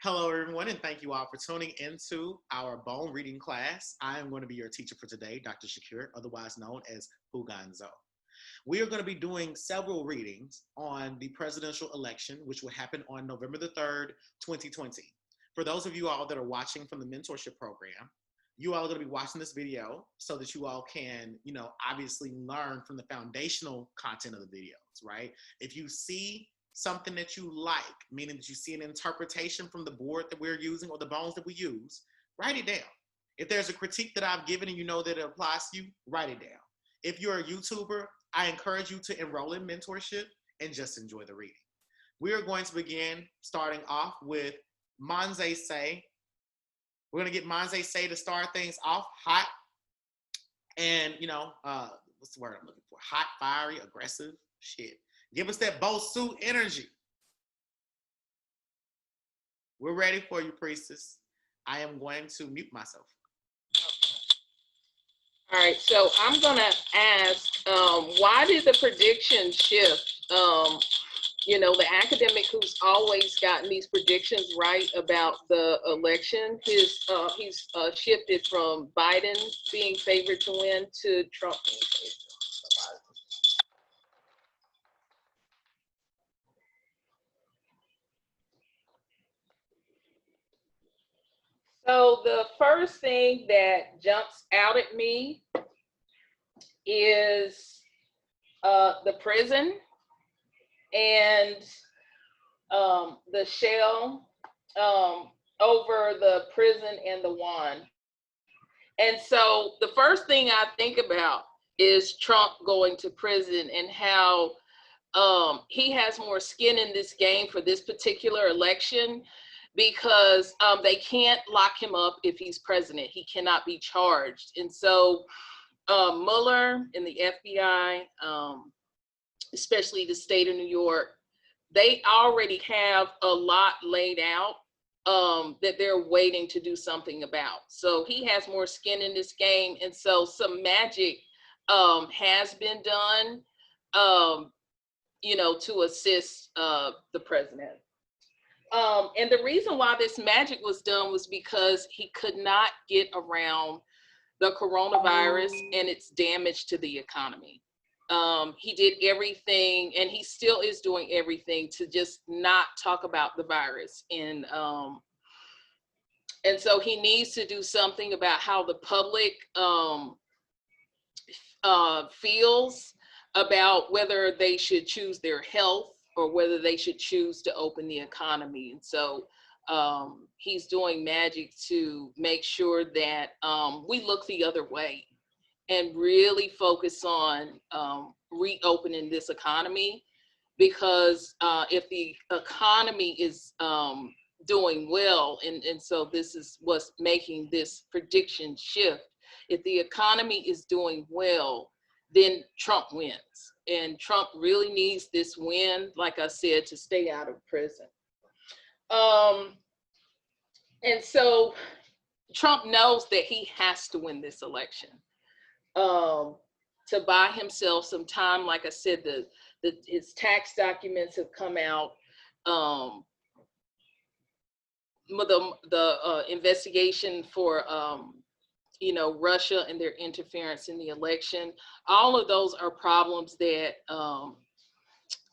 Hello, everyone, and thank you all for tuning into our bone reading class. I am going to be your teacher for today, Dr. Shakir, otherwise known as Huganzo. We are going to be doing several readings on the presidential election, which will happen on November the 3rd, 2020. For those of you all that are watching from the mentorship program, you all are going to be watching this video so that you all can, obviously learn from the foundational content of the videos, right? If you see something that you like, meaning that you see an interpretation from the board that we're using or the bones that we use, write it down. If there's a critique that I've given and you know that it applies to you, write it down. If you're a YouTuber, I encourage you to enroll in mentorship and just enjoy the reading. We are going to begin starting off with Manze Say. We're going to get Manze Say to start things off hot and, what's the word I'm looking for? Hot, fiery, aggressive, shit. Give us that Bosu energy. We're ready for you, priestess. I am going to mute myself. All right, so I'm going to ask, why did the prediction shift? The academic who's always gotten these predictions right about the election, he's shifted from Biden being favored to win to Trump being favored. So the first thing that jumps out at me is the prison and the shell over the prison and the wand. And so the first thing I think about is Trump going to prison and how he has more skin in this game for this particular election because they can't lock him up if he's president. He cannot be charged. And so Mueller and the FBI, especially the state of New York, they already have a lot laid out that they're waiting to do something about. So he has more skin in this game. And so some magic has been done, to assist the president. And the reason why this magic was done was because he could not get around the coronavirus and its damage to the economy. He did everything, and he still is doing everything to just not talk about the virus. And so he needs to do something about how the public feels about whether they should choose their health or whether they should choose to open the economy. And so he's doing magic to make sure that we look the other way and really focus on reopening this economy. Because if the economy is doing well, and so this is what's making this prediction shift, if the economy is doing well, then Trump wins. And Trump really needs this win, like I said, to stay out of prison. And so Trump knows that he has to win this election to buy himself some time. Like I said, his tax documents have come out. The investigation for Russia and their interference in the election. All of those are problems that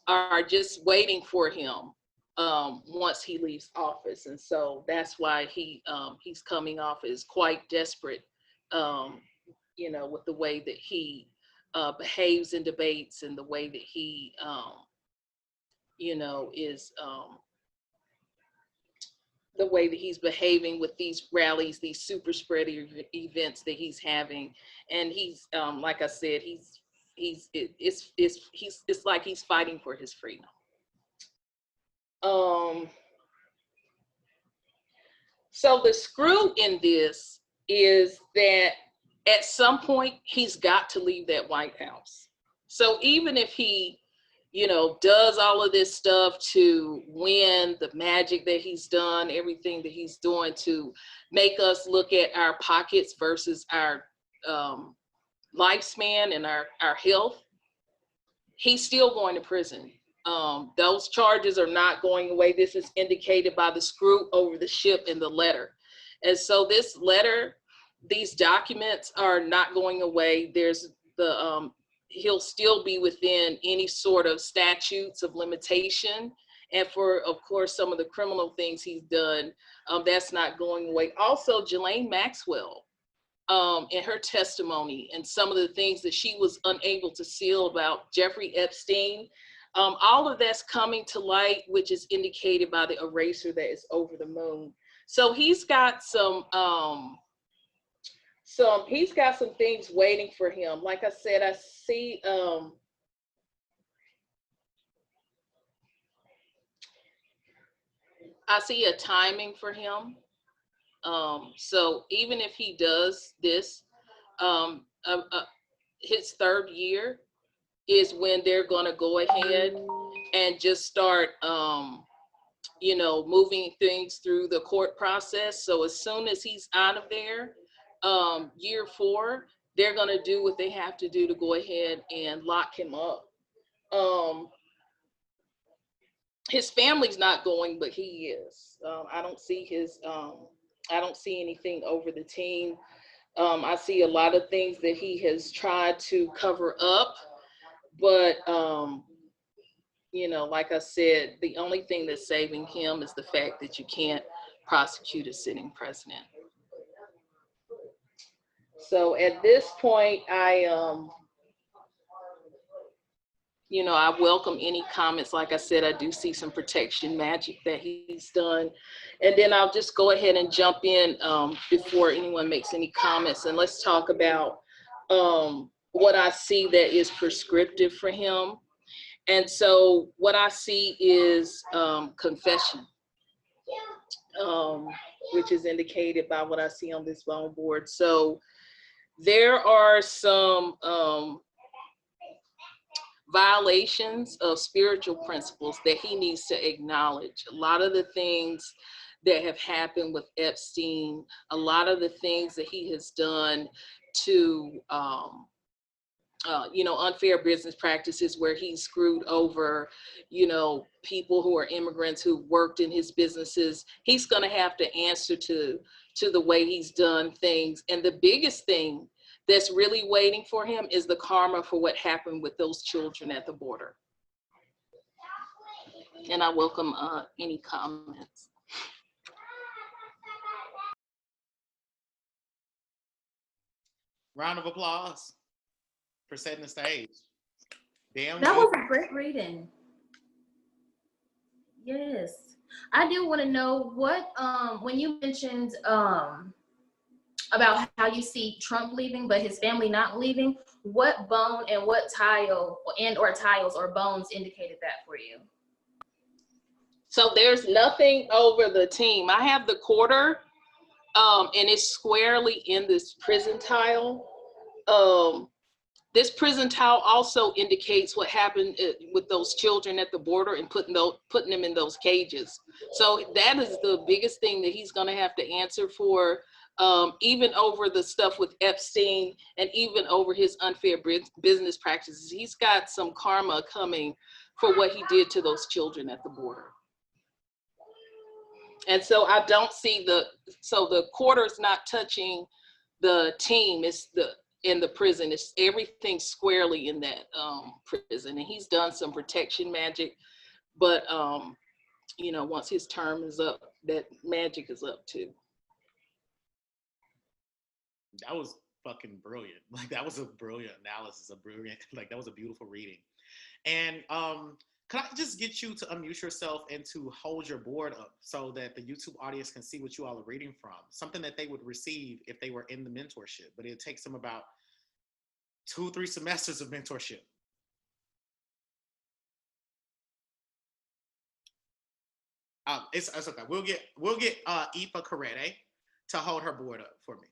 are just waiting for him once he leaves office. And so that's why he's coming off as quite desperate, with the way that he behaves in debates and the way that he, is the way that he's behaving with these rallies, these super spreader events that he's having. And he's, like I said, it's like he's fighting for his freedom. So the screw in this is that at some point he's got to leave that White House. So even if he, does all of this stuff to win, the magic that he's done, everything that he's doing to make us look at our pockets versus our lifespan and our health, he's still going to prison. Those charges are not going away. This is indicated by the screw over the ship in the letter. And so this letter, these documents are not going away. There's the, he'll still be within any sort of statutes of limitation. And for, of course, some of the criminal things he's done, that's not going away. Also, Ghislaine Maxwell, in her testimony and some of the things that she was unable to seal about Jeffrey Epstein, all of that's coming to light, which is indicated by the eraser that is over the moon. So he's got some things waiting for him. Like I said, I see a timing for him. So even if he does this, his third year is when they're going to go ahead and just start, you know, moving things through the court process. So as soon as he's out of there, year 4, they're going to do what they have to do to go ahead and lock him up. His family's not going, but he is. I don't see I don't see anything over the team. I see a lot of things that he has tried to cover up, but you know, like I said, the only thing that's saving him is the fact that you can't prosecute a sitting president. So at this point, you know, I welcome any comments. Like I said, I do see some protection magic that he's done. And then I'll just go ahead and jump in before anyone makes any comments. And let's talk about what I see that is prescriptive for him. And so what I see is confession, which is indicated by what I see on this bone board. So there are some violations of spiritual principles that he needs to acknowledge. A lot of the things that have happened with Epstein, a lot of the things that he has done to, you know, unfair business practices where he screwed over, you know, people who are immigrants who worked in his businesses. He's going to have to answer to the way he's done things. And the biggest thing that's really waiting for him is the karma for what happened with those children at the border. And I welcome any comments. Round of applause for setting the stage. Damn, that was a great reading. Yes, I do want to know what when you mentioned about how you see Trump leaving but his family not leaving, what bone and what tile and or tiles or bones indicated that for you? So there's nothing over the team. I have the quarter and it's squarely in this prison tile. This prison tile also indicates what happened with those children at the border and putting them in those cages. So that is the biggest thing that he's going to have to answer for, even over the stuff with Epstein and even over his unfair business practices. He's got some karma coming for what he did to those children at the border. And so I don't see the quarter's not touching the team. It's in the prison. It's everything squarely in that prison. And he's done some protection magic, but you know, once his term is up, that magic is up too. That was fucking brilliant. Like, that was a brilliant analysis, that was a beautiful reading. And can I just get you to unmute yourself and to hold your board up so that the YouTube audience can see what you all are reading from? Something that they would receive if they were in the mentorship, but it takes them about 2-3 semesters of mentorship. It's okay. We'll get Aoife Correte to hold her board up for me,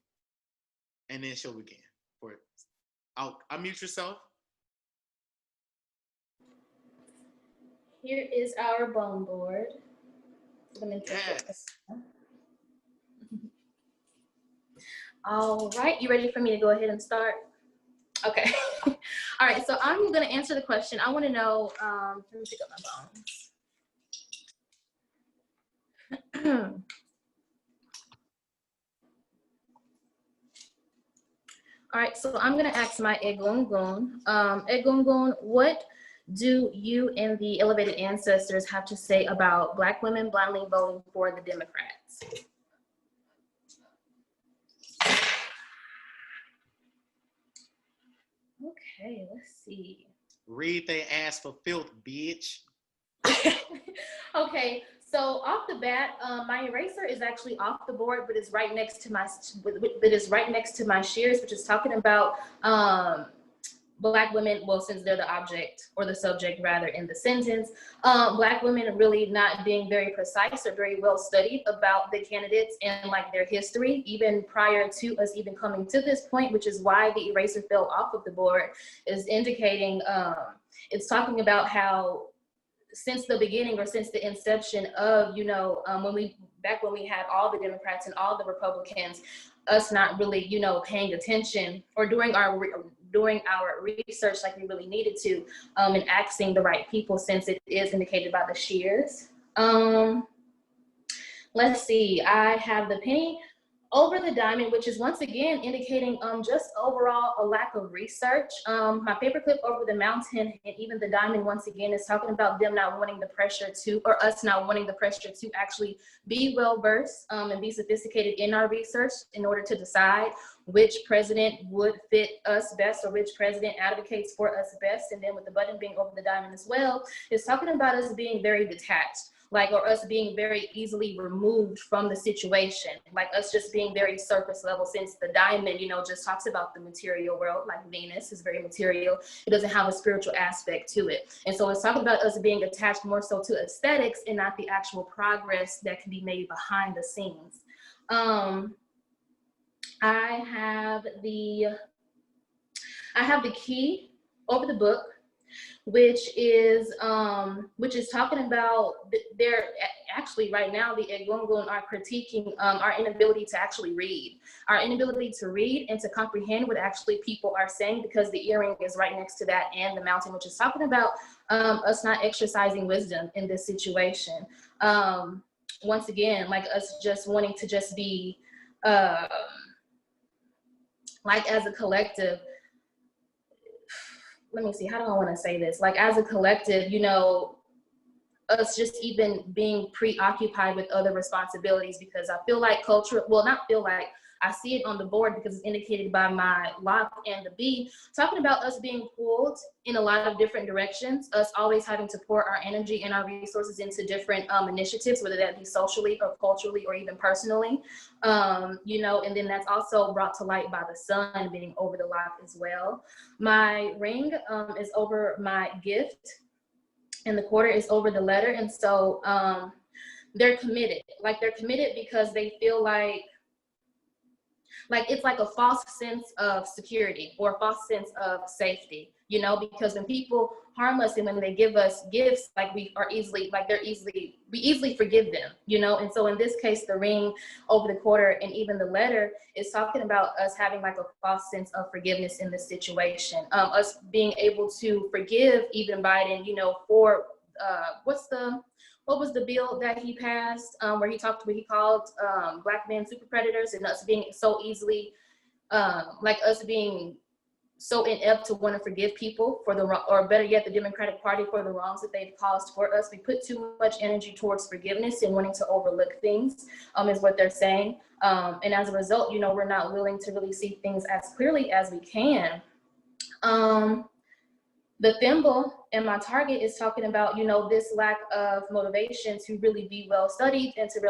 and then she'll begin. I'll unmute yourself. Here is our bone board. Yes. All right, you ready for me to go ahead and start? Okay. All right, so I'm gonna answer the question. I wanna know, let me pick up my bones. All right, so I'm gonna ask my Egungun. Egungun, what do you and the elevated ancestors have to say about Black women blindly voting for the Democrats? Okay, let's see. Read they ass for filth, bitch. Okay, so off the bat, my eraser is actually off the board, but it's right next to my shears, which is talking about Black women, well, since they're the object or the subject rather in the sentence, Black women really not being very precise or very well studied about the candidates and like their history, even prior to us even coming to this point, which is why the eraser fell off of the board, is indicating, it's talking about how since the beginning or since the inception of, when we had all the Democrats and all the Republicans, us not really, paying attention or doing our research like we really needed to, and asking the right people, since it is indicated by the shears. Let's see, I have the penny over the diamond, which is once again indicating just overall a lack of research. My paperclip over the mountain and even the diamond once again is talking about them not wanting the pressure to, or us not wanting the pressure to actually be well versed and be sophisticated in our research in order to decide which president would fit us best or which president advocates for us best. And then with the button being over the diamond as well, it's talking about us being very detached, or us being very easily removed from the situation, like us just being very surface level, since the diamond, just talks about the material world, like Venus is very material. It doesn't have a spiritual aspect to it. And so it's talking about us being attached more so to aesthetics and not the actual progress that can be made behind the scenes. I have the key over the book, which is talking about they're actually right now the Egungun are critiquing our inability to actually read, and to comprehend what actually people are saying, because the earring is right next to that and the mountain, which is talking about us not exercising wisdom in this situation. Once again, like us just wanting to just be like as a collective. Let me see, how do I want to say this? Like as a collective, us just even being preoccupied with other responsibilities, because I feel like I see it on the board because it's indicated by my lock and the B, talking about us being pulled in a lot of different directions, us always having to pour our energy and our resources into different initiatives, whether that be socially or culturally or even personally, and then that's also brought to light by the sun being over the lock as well. My ring is over my gift, and the quarter is over the letter. And so they're committed. They're committed because they feel like it's like a false sense of security or a false sense of safety, because when people harm us and when they give us gifts, we easily forgive them, and so in this case, the ring over the quarter and even the letter is talking about us having like a false sense of forgiveness in this situation, us being able to forgive even Biden, for what was the bill that he passed, where he called Black men super predators, and us being so easily, us being so inept to want to forgive people for the wrong, or better yet, the Democratic Party for the wrongs that they've caused for us. We put too much energy towards forgiveness and wanting to overlook things, is what they're saying. And as a result, we're not willing to really see things as clearly as we can. The thimble and my target is talking about, this lack of motivation to really be well studied and to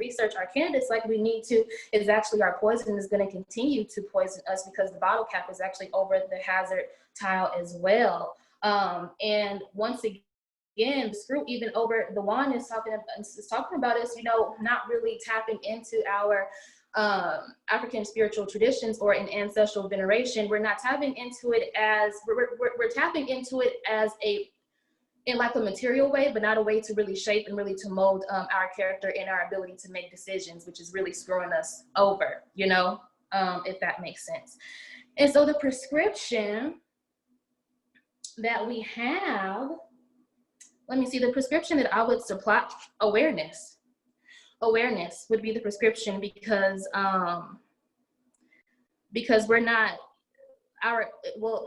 research our candidates like we need to, is actually our poison is going to continue to poison us, because the bottle cap is actually over the hazard tile as well. And once again, the screw even over the wand is talking about us, not really tapping into our African spiritual traditions or in ancestral veneration. We're not tapping into it as we're tapping into it as in like a material way, but not a way to really shape and really to mold our character and our ability to make decisions, which is really screwing us over, if that makes sense. And so the prescription that we have, let me see, the prescription that I would supply, awareness. Awareness would be the prescription because we're not,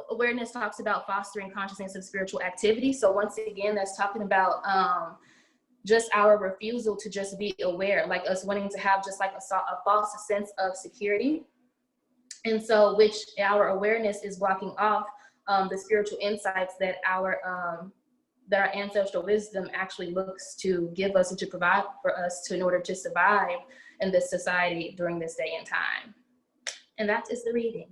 awareness talks about fostering consciousness of spiritual activity. So once again, that's talking about just our refusal to just be aware, like us wanting to have just like a false sense of security. And so, which our awareness is blocking off the spiritual insights that our ancestral wisdom actually looks to give us and to provide for us in order to survive in this society during this day and time. And that is the reading.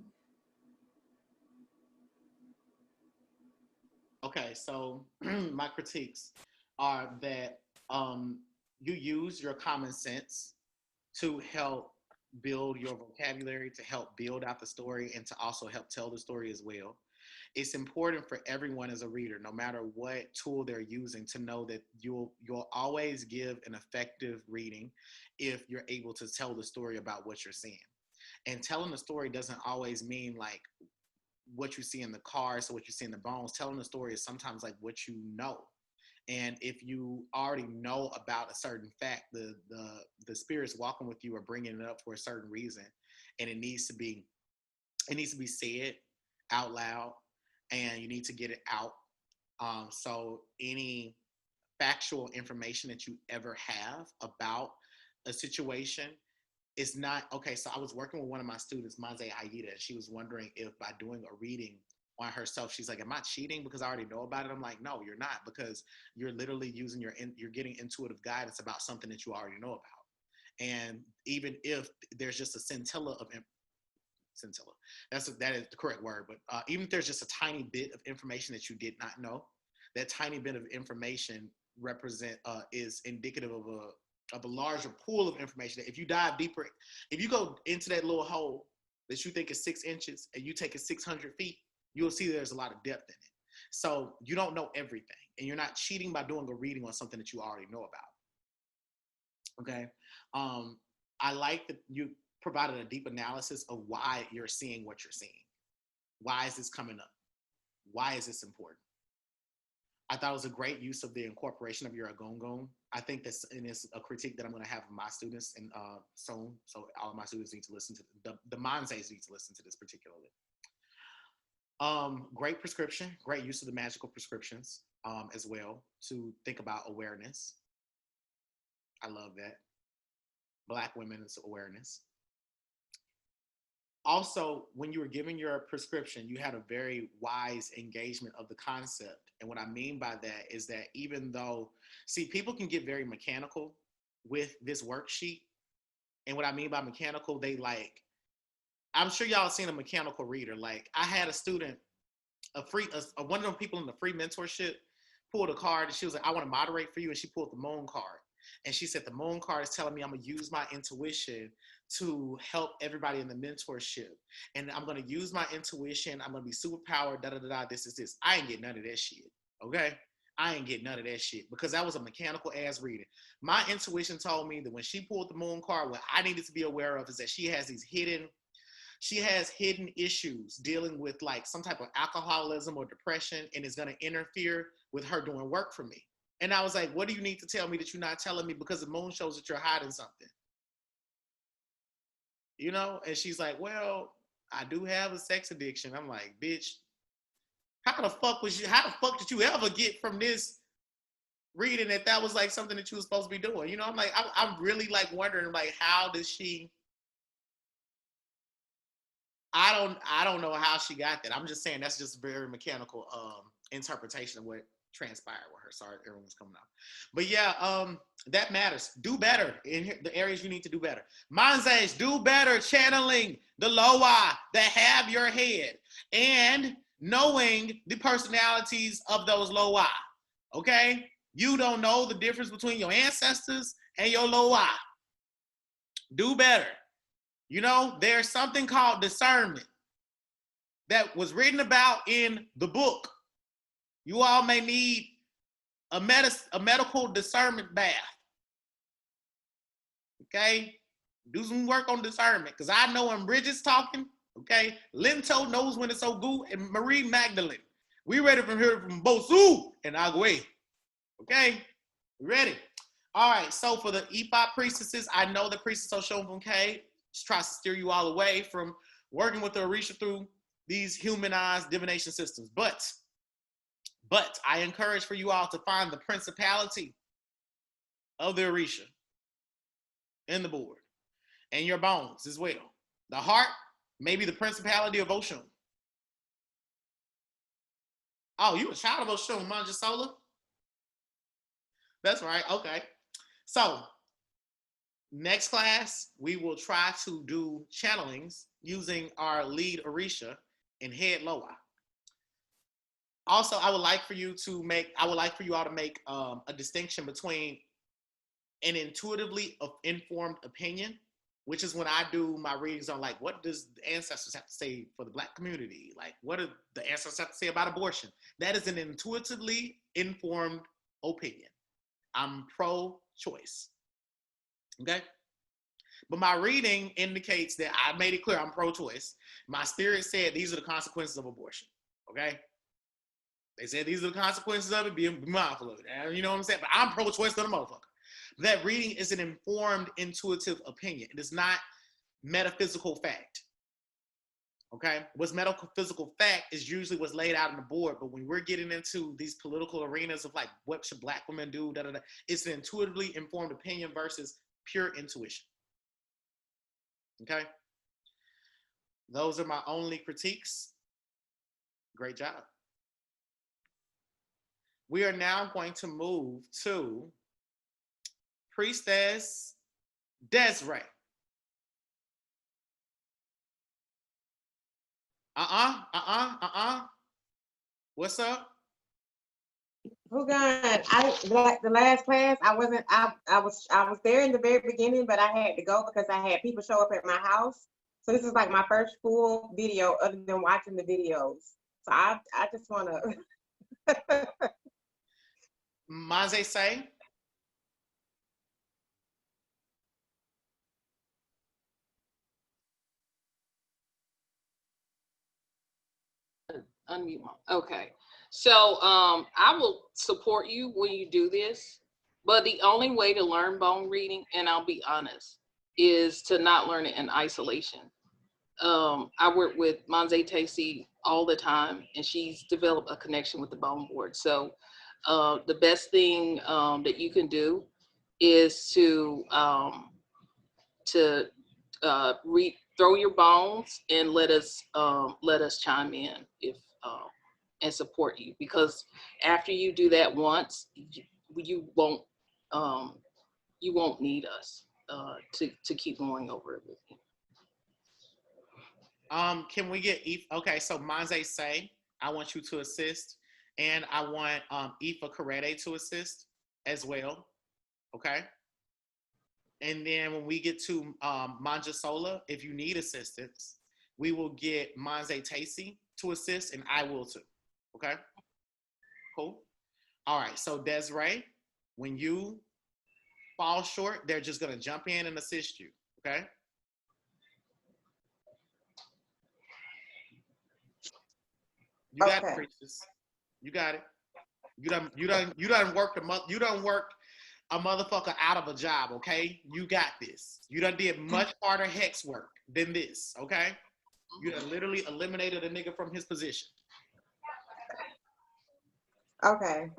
Okay, so my critiques are that you use your common sense to help build your vocabulary, to help build out the story, and to also help tell the story as well. It's important for everyone as a reader, no matter what tool they're using, to know that you'll always give an effective reading if you're able to tell the story about what you're seeing. And telling the story doesn't always mean like what you see in the cars or what you see in the bones. Telling the story is sometimes like what you know. And if you already know about a certain fact, the spirits walking with you are bringing it up for a certain reason, and it needs to be said out loud, and you need to get it out. So any factual information that you ever have about a situation, it's not okay. So I was working with one of my students, Manze Aida, and she was wondering if by doing a reading on herself, she's like, am I cheating because I already know about it? I'm like, no, you're not, because you're literally using you're getting intuitive guidance about something that you already know about. And even if there's just a scintilla of scintilla, that is the correct word, but even if there's just a tiny bit of information that you did not know, that tiny bit of information is indicative of a larger pool of information. That if you dive deeper, if you go into that little hole that you think is 6 inches and you take it 600 feet, you'll see there's a lot of depth in it. So you don't know everything, and you're not cheating by doing a reading on something that you already know about. Okay. I like that you provided a deep analysis of why you're seeing what you're seeing. Why is this coming up? Why is this important? I thought it was a great use of the incorporation of your Agongon. I think this, and it's a critique that I'm going to have of my students and soon. So all of my students need to listen to the Manzes need to listen to this particularly. Great prescription, great use of the magical prescriptions as well to think about awareness. I love that. Black women's awareness. Also, when you were giving your prescription, you had a very wise engagement of the concept. And what I mean by that is that even though, see, people can get very mechanical with this worksheet. And what I mean by mechanical, they like, I'm sure y'all seen a mechanical reader. Like I had a student, one of them people in the free mentorship pulled a card and she was like, I want to moderate for you. And she pulled the moon card. And she said, the moon card is telling me I'm going to use my intuition to help everybody in the mentorship. And I'm going to use my intuition. I'm going to be super powered, this is this. I ain't get none of that shit. Okay. I ain't get none of that shit because that was a mechanical ass reading. My intuition told me that when she pulled the moon card, what I needed to be aware of is that she has hidden issues dealing with like some type of alcoholism or depression, and it's going to interfere with her doing work for me. And I was like, what do you need to tell me that you're not telling me, because the moon shows that you're hiding something? You know? And she's like, well, I do have a sex addiction. I'm like, bitch, how the fuck did you ever get from this reading that was like something that you were supposed to be doing? You know, I'm like, I'm really like wondering, like, how does she, I don't know how she got that. I'm just saying that's just very mechanical interpretation of what transpired with her. Sorry, everyone's coming out. But yeah, that matters. Do better in the areas you need to do better. Manzes, do better channeling the Loa that have your head and knowing the personalities of those Loa. Okay? You don't know the difference between your ancestors and your Loa. Do better. You know, there's something called discernment that was written about in the book. You all may need a medical discernment bath. Okay? Do some work on discernment, because I know when Bridget's talking, okay, Linto knows when it's so good, and Marie Magdalene. We ready from here from Bosu and Agwe. Okay, we ready. All right, so for the Ifa priestesses, I know the priestess Oshunfunke tries to steer you all away from working with the Orisha through these humanized divination systems. But I encourage for you all to find the principality of the Orisha in the board and your bones as well. The heart, maybe the principality of Oshun. Oh, you a child of Oshun, Manjasola? That's right. Okay. So next class, we will try to do channelings using our lead Orisha and head Loa. Also, I would like for you all to make a distinction between an intuitively informed opinion, which is when I do my readings on like, what does the ancestors have to say for the Black community? Like, what do the ancestors have to say about abortion? That is an intuitively informed opinion. I'm pro-choice, okay? But my reading indicates that I made it clear I'm pro-choice. My spirit said these are the consequences of abortion, okay? They said these are the consequences of it, be mindful of it. You know what I'm saying? But I'm pro-choice to the motherfucker. That reading is an informed, intuitive opinion. It is not metaphysical fact. Okay? What's metaphysical fact is usually what's laid out on the board, but when we're getting into these political arenas of like, what should Black women do, it's an intuitively informed opinion versus pure intuition. Okay? Those are my only critiques. Great job. We are now going to move to Priestess Desiree. What's up? Who got? Like the last class, I was there in the very beginning, but I had to go because I had people show up at my house. So this is like my first full video other than watching the videos. So I just want to. Manze say. Unmute. Okay. So I will support you when you do this, but the only way to learn bone reading, and I'll be honest, is to not learn it in isolation. I work with Manze Tacy all the time, and she's developed a connection with the bone board. So the best thing that you can do is to throw your bones and let us chime in if and support you, because after you do that once, you won't need us to keep going over it with you. Can we get okay, so Manze say, I want you to assist, and I want Ifa Karete to assist as well. Okay. And then when we get to Manjasola, if you need assistance, we will get Manze Tacy to assist, and I will too. Okay? Cool. All right. So Desiree, when you fall short, they're just gonna jump in and assist you. Okay? You got it, priestess. You got it. You done worked a motherfucker out of a job, okay? You got this. You done did much harder hex work than this, okay? You done literally eliminated a nigga from his position. Okay.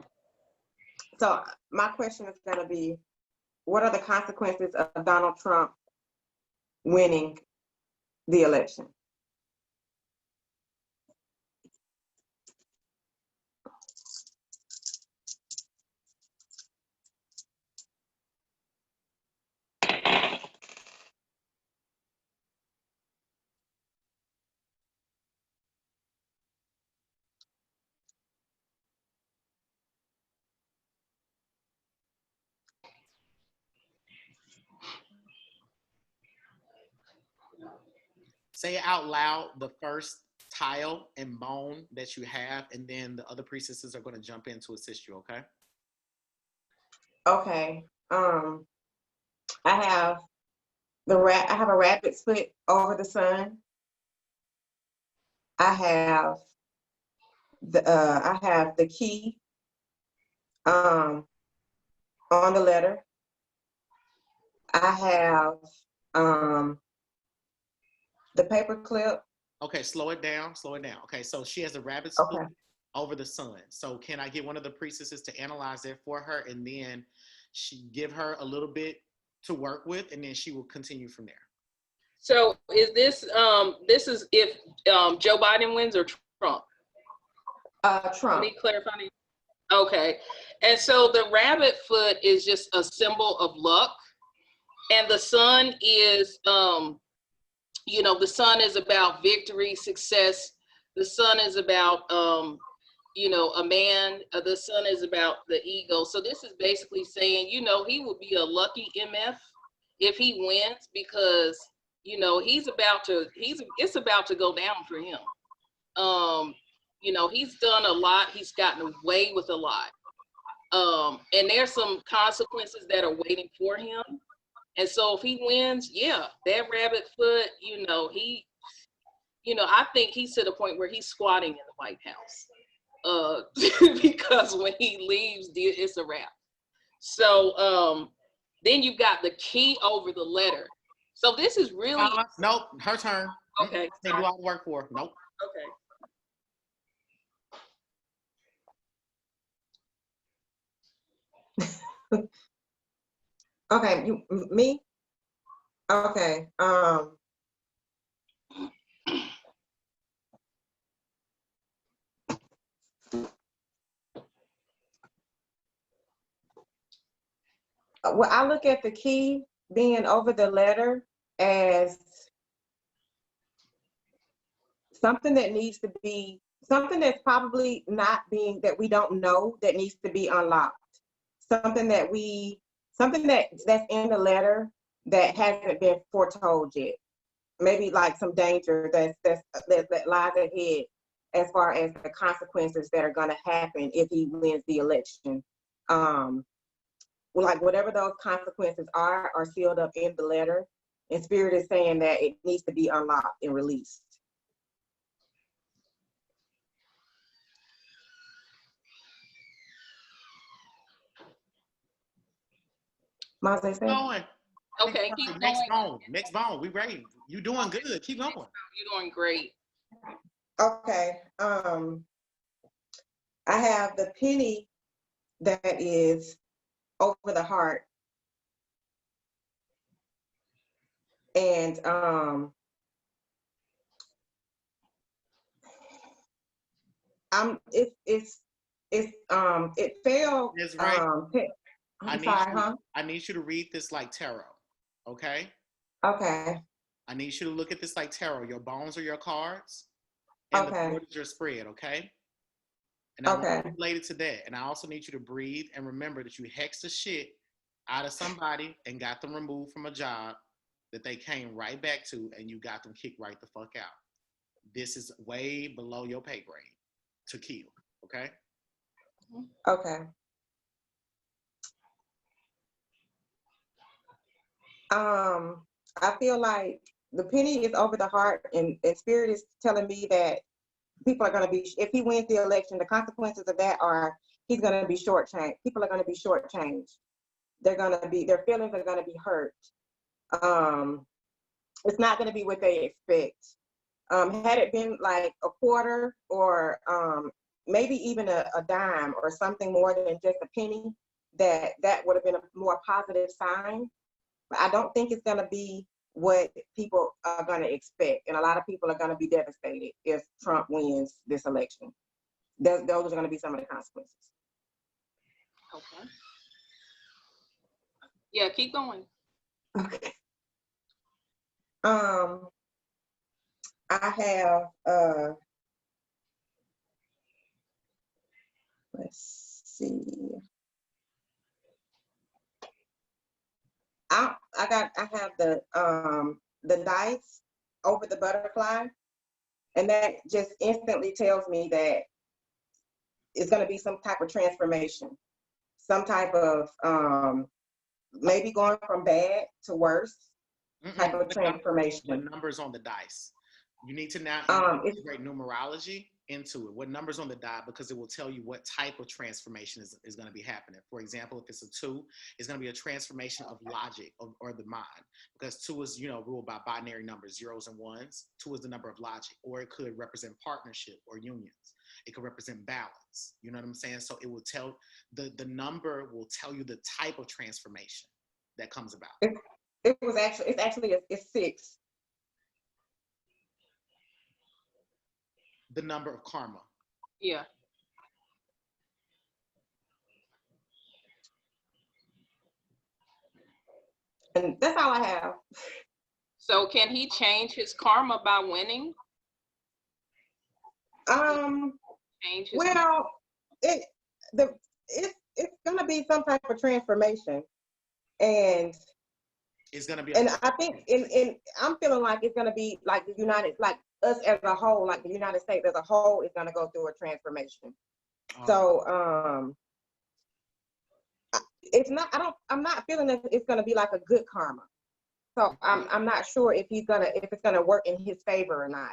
So my question is gonna be, what are the consequences of Donald Trump winning the election? Say out loud the first tile and bone that you have, and then the other priestesses are going to jump in to assist you, okay? Okay. I have a rapid split over the sun. I have I have the key on the letter. I have the paper clip. Okay, slow it down, slow it down. Okay, so she has a rabbit's Okay. foot over the sun. So can I get one of the priestesses to analyze it for her, and then she give her a little bit to work with, and then she will continue from there. So is this this is if Joe Biden wins or Trump? Let Trump. me clarify. Okay, and so the rabbit foot is just a symbol of luck, and the sun is you know, the sun is about victory, success. The sun is about you know, a man. The sun is about the ego. So this is basically saying, you know, he will be a lucky MF if he wins, because you know it's about to go down for him. You know, he's done a lot. He's gotten away with a lot. And there's some consequences that are waiting for him. And so if he wins, yeah, that rabbit foot, you know, I think he's to the point where he's squatting in the White House. Because when he leaves, it's a wrap. So then you've got the key over the letter. So this is really Nope, her turn. okay. They do all the work for her. Nope. Okay. Okay, me? Okay. Well, I look at the key being over the letter as something that needs to be, something that's probably not being, that we don't know, that needs to be unlocked. Something that's in the letter that hasn't been foretold yet. Maybe like some danger that lies ahead as far as the consequences that are gonna happen if he wins the election. Like whatever those consequences are sealed up in the letter, and Spirit is saying that it needs to be unlocked and released. Maze say? Going. Okay, keep Next going. bone. Next bone. We ready. You doing good. Keep going. You're doing great. Okay. I have the penny that is over the heart. And it fell. Ms. Ray, I'm sorry, huh? I need you to read this like tarot. Okay? Okay. I need you to look at this like tarot. Your bones are your cards, and Okay. the board is your spread, okay? And I want Okay. you to relate it to that. And I also need you to breathe and remember that you hexed the shit out of somebody and got them removed from a job that they came right back to, and you got them kicked right the fuck out. This is way below your pay grade to kill, okay? Okay. I feel like the penny is over the heart, and Spirit is telling me that people are going to be, if he wins the election, the consequences of that are he's going to be shortchanged. People are going to be shortchanged. Their feelings are going to be hurt. It's not going to be what they expect. Had it been like a quarter or maybe even a dime or something more than just a penny, that would have been a more positive sign. But I don't think it's going to be what people are going to expect. And a lot of people are going to be devastated if Trump wins this election. Those are going to be some of the consequences. Okay. Yeah, keep going. Okay. I have, let's see. I have the dice over the butterfly, and that just instantly tells me that it's going to be some type of transformation, some type of maybe going from bad to worse type of transformation. The numbers on the dice. You need to now integrate numerology into it, what numbers on the die, because it will tell you what type of transformation is going to be happening. For example, if it's a 2, it's going to be a transformation of logic or the mind, because 2 is, ruled by binary numbers, 0s and 1s. 2 is the number of logic, or it could represent partnership or unions. It could represent balance. You know what I'm saying? So it will tell, the number will tell you the type of transformation that comes about. It's actually 6. The number of karma. Yeah. And that's all I have. So can he change his karma by winning? Change his Well, it's gonna be some type of transformation, and It's gonna be. and I think I'm feeling like it's gonna be like us as a whole, like the United States as a whole is gonna go through a transformation. So it's not. I'm not feeling that it's gonna be like a good karma. So I'm not sure if it's gonna work in his favor or not.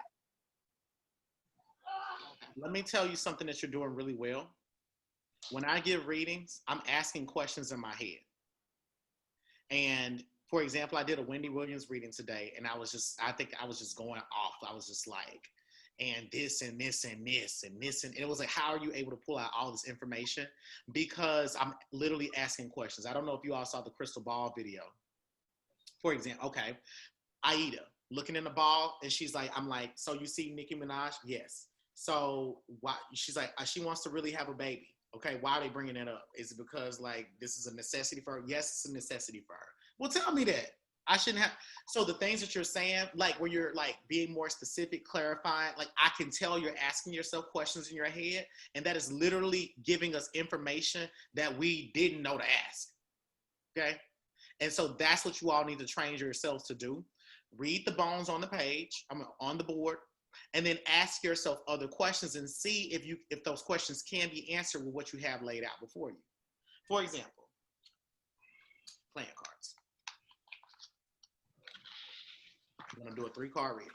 Let me tell you something that you're doing really well. When I give readings, I'm asking questions in my head. And for example, I did a Wendy Williams reading today, and I think I was just going off. I was just like, and this and this and this and this. And it was like, how are you able to pull out all this information? Because I'm literally asking questions. I don't know if you all saw the crystal ball video. For example, okay, Aida looking in the ball, and she's like, I'm like, so you see Nicki Minaj? Yes. So why? She's like, she wants to really have a baby. Okay, why are they bringing it up? Is it because like this is a necessity for her? Yes, it's a necessity for her. Well, tell me that. I shouldn't have. So the things that you're saying, like where you're like being more specific, clarifying, like I can tell you're asking yourself questions in your head, and that is literally giving us information that we didn't know to ask. Okay, and so that's what you all need to train yourselves to do. Read the bones on the page, on the board, and then ask yourself other questions and see if those questions can be answered with what you have laid out before you. For example, playing cards. I'm going to do a 3-card reading.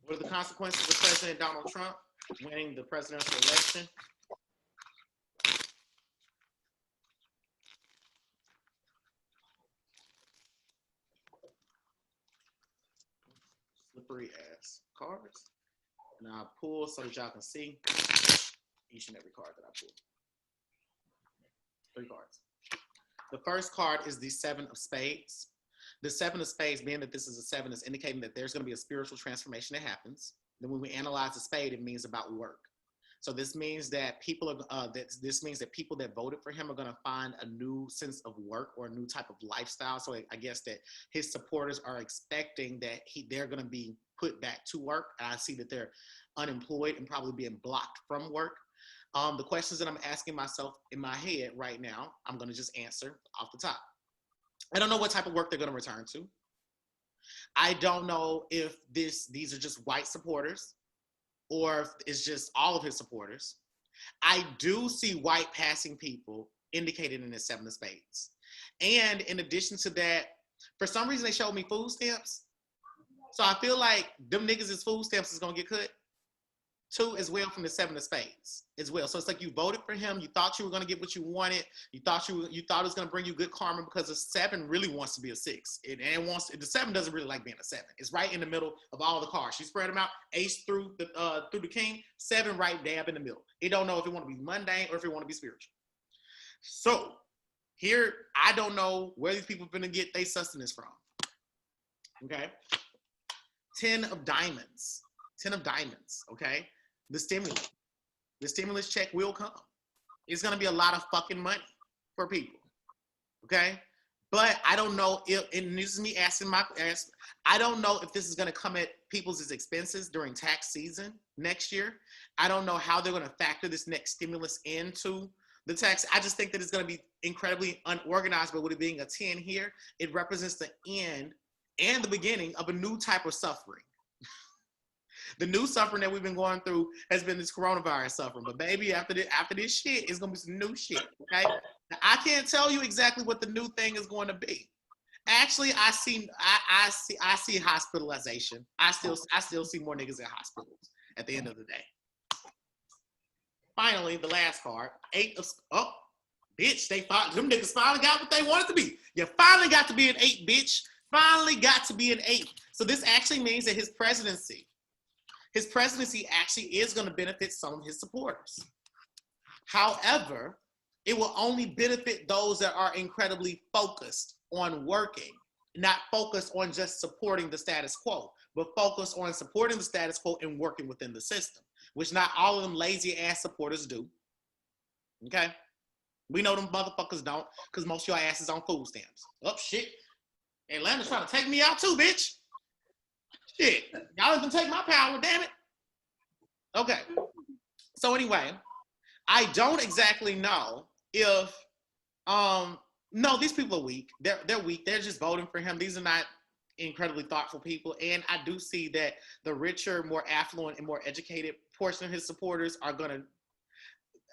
What are the consequences of President Donald Trump winning the presidential election? Slippery ass cards. And I'll pull so that y'all can see each and every card that I pull. 3 cards. The first card is the 7 of Spades. The 7 of Spades, being that this is a 7, is indicating that there's going to be a spiritual transformation that happens. Then when we analyze the spade, it means about work. So this means that people that voted for him are going to find a new sense of work or a new type of lifestyle. So I guess that his supporters are expecting that they're going to be put back to work. And I see that they're unemployed and probably being blocked from work. The questions that I'm asking myself in my head right now, I'm going to just answer off the top. I don't know what type of work they're going to return to. I don't know if these are just white supporters or if it's just all of his supporters. I do see white passing people indicated in the 7 of Spades. And in addition to that, for some reason they showed me food stamps. So I feel like them niggas' food stamps is going to get cut. 2 as well from the 7 of Spades as well. So it's like you voted for him. You thought you were going to get what you wanted. You thought it was going to bring you good karma because the 7 really wants to be a 6. The 7 doesn't really like being a 7. It's right in the middle of all the cards. You spread them out, ace through the king, 7 right dab in the middle. It don't know if it want to be mundane or if it want to be spiritual. So here, I don't know where these people are going to get their sustenance from. Okay. 10 of diamonds. 10 of diamonds, okay? The stimulus check will come. It's gonna be a lot of fucking money for people, okay? But I don't know if, and this is me asking I don't know if this is gonna come at people's expenses during tax season next year. I don't know how they're gonna factor this next stimulus into the tax. I just think that it's gonna be incredibly unorganized, but with it being a 10 here, it represents the end and the beginning of a new type of suffering. The new suffering that we've been going through has been this coronavirus suffering. But baby, after this shit, it's going to be some new shit, okay? Now, I can't tell you exactly what the new thing is going to be. Actually, I see hospitalization. I still see more niggas in hospitals at the end of the day. Finally, the last card, 8 of, oh, bitch, them niggas finally got what they wanted to be. You finally got to be an 8, bitch. Finally got to be an 8. So this actually means that his presidency actually is going to benefit some of his supporters. However, it will only benefit those that are incredibly focused on working, not focused on just supporting the status quo, but focused on supporting the status quo and working within the system, which not all of them lazy ass supporters do. Okay? We know them motherfuckers don't, because most of your asses on food stamps. Oh, shit. Atlanta's trying to take me out too, bitch. Shit. Y'all even take my power, damn it. Okay. So anyway, I don't exactly know if, no, these people are weak. They're weak. They're just voting for him. These are not incredibly thoughtful people. And I do see that the richer, more affluent, and more educated portion of his supporters are going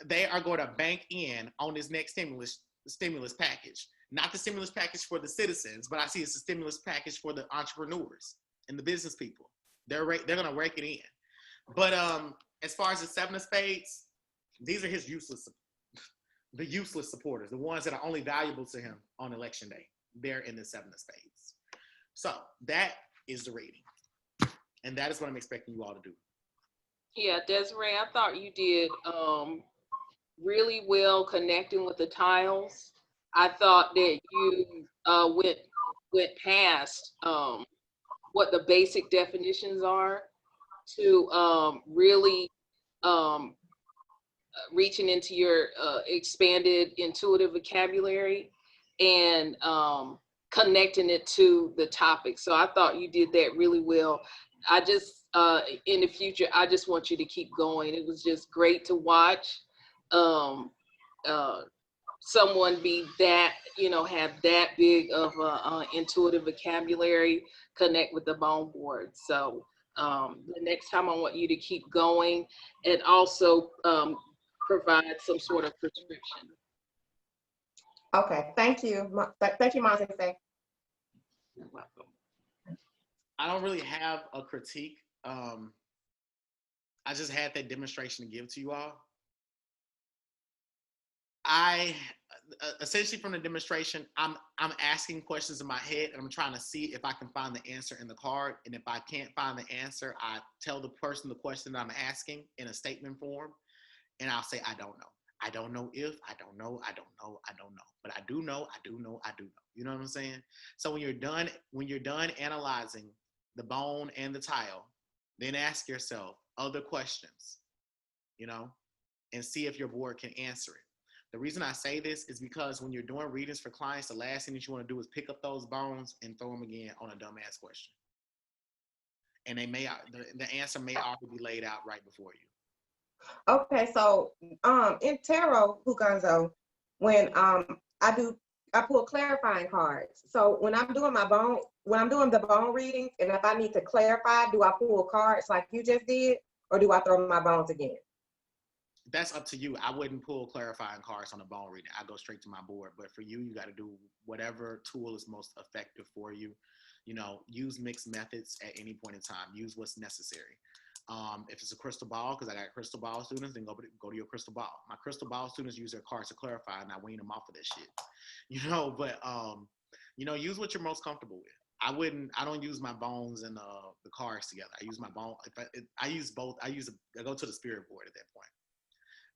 to bank in on this next stimulus package. Not the stimulus package for the citizens, but I see it's a stimulus package for the entrepreneurs and the business people. They're going to rake it in. But as far as the 7 of spades, these are his useless supporters, the ones that are only valuable to him on election day. They're in the 7 of spades. So that is the reading. And that is what I'm expecting you all to do. Yeah, Desiree, I thought you did really well connecting with the tiles. I thought that you went past what the basic definitions are to really reaching into your expanded intuitive vocabulary and connecting it to the topic. So I thought you did that really well. I just, in the future, I just want you to keep going. It was just great to watch someone be that, have that big of a intuitive vocabulary, connect with the bone board. So the next time I want you to keep going and also provide some sort of prescription. Okay, thank you. Thank you, Monte. You're welcome. I don't really have a critique. I just had that demonstration to give to you all. I essentially from the demonstration, I'm asking questions in my head and I'm trying to see if I can find the answer in the card. And if I can't find the answer, I tell the person the question that I'm asking in a statement form. And I'll say, I don't know. I don't know if, I don't know, I don't know, I don't know. But I do know, I do know, I do know. You know what I'm saying? So when you're done analyzing the bone and the tile, then ask yourself other questions, and see if your board can answer it. The reason I say this is because when you're doing readings for clients, the last thing that you want to do is pick up those bones and throw them again on a dumbass question. And the answer may already be laid out right before you. Okay, so in tarot, Huganzo, when I pull clarifying cards. So when I'm doing the bone readings, and if I need to clarify, do I pull cards like you just did, or do I throw my bones again? That's up to you. I wouldn't pull clarifying cards on a bone reading. I go straight to my board. But for you, you got to do whatever tool is most effective for you. Use mixed methods at any point in time. Use what's necessary. If it's a crystal ball, because I got crystal ball students, then go to your crystal ball. My crystal ball students use their cards to clarify, and I wean them off of this shit. But use what you're most comfortable with. I don't use my bones and the cards together. I use my bone. I use both. I go to the spirit board at that point.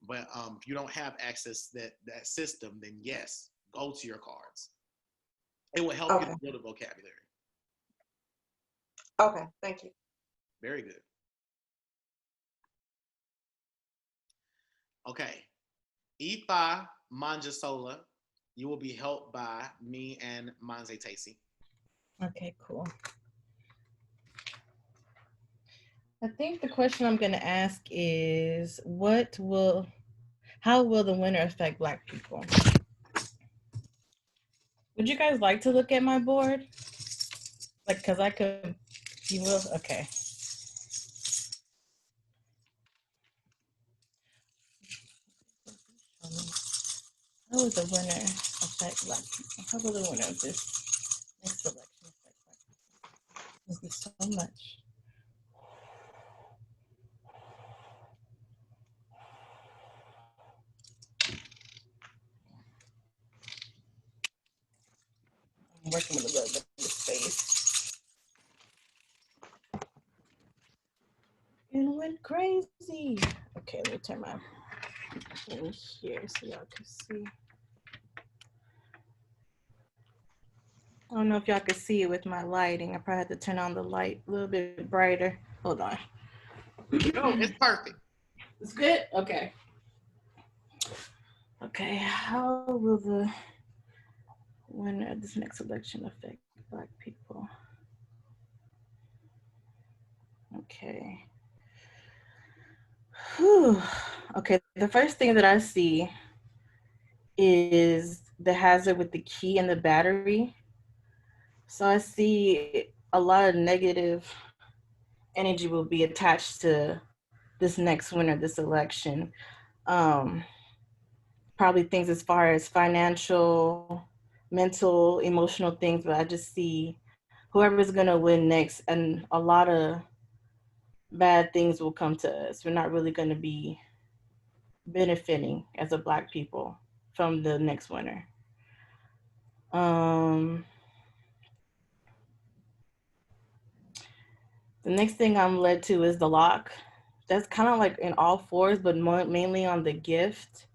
But if you don't have access to that system, then yes, go to your cards. It will help you build a vocabulary. Okay, thank you. Very good. Okay, Ifa Manjasola, you will be helped by me and Manze Tacey. Okay, cool. I think the question I'm going to ask is, how will the winter affect Black people? Would you guys like to look at my board? Because I could, you will? Okay. How will the winter affect Black people? How will the winter of this Next election affect Black people. Thank you so much. I'm working with a little bit of space. It went crazy. Okay, let me turn my in here so y'all can see. I don't know if y'all can see it with my lighting. I probably had to turn on the light a little bit brighter. Hold on. No, it's perfect. It's good? Okay. Okay, how will the winner of this next election affect Black people? Okay. Whew. Okay, the first thing that I see is the hazard with the key and the battery. So I see a lot of negative energy will be attached to this next winner, this election. Probably things as far as financial, mental, emotional things, but I just see whoever's gonna win next, and a lot of bad things will come to us. We're not really gonna be benefiting as a Black people from the next winner. The next thing I'm led to is the lock. That's kind of like in all fours, but mainly on the gift.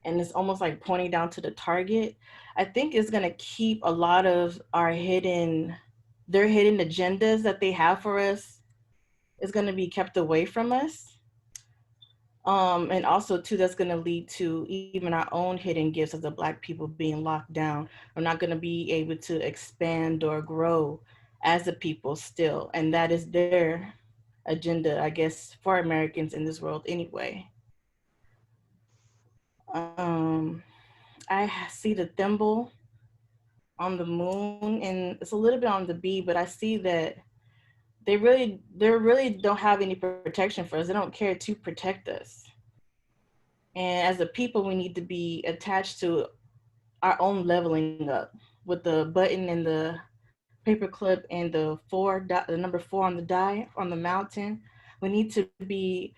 And it's almost like pointing down to the target. I think it's gonna keep a lot of our their hidden agendas that they have for us is gonna be kept away from us. And also too, that's gonna lead to even our own hidden gifts as a Black people being locked down. We're not gonna be able to expand or grow as a people still. And that is their agenda, I guess, for Americans in this world anyway. I see the thimble on the moon, and it's a little bit on the bee, but I see that they really don't have any protection for us. They don't care to protect us. And as a people, we need to be attached to our own leveling up with the button and the paperclip and the the number 4 on the die on the mountain. We need to be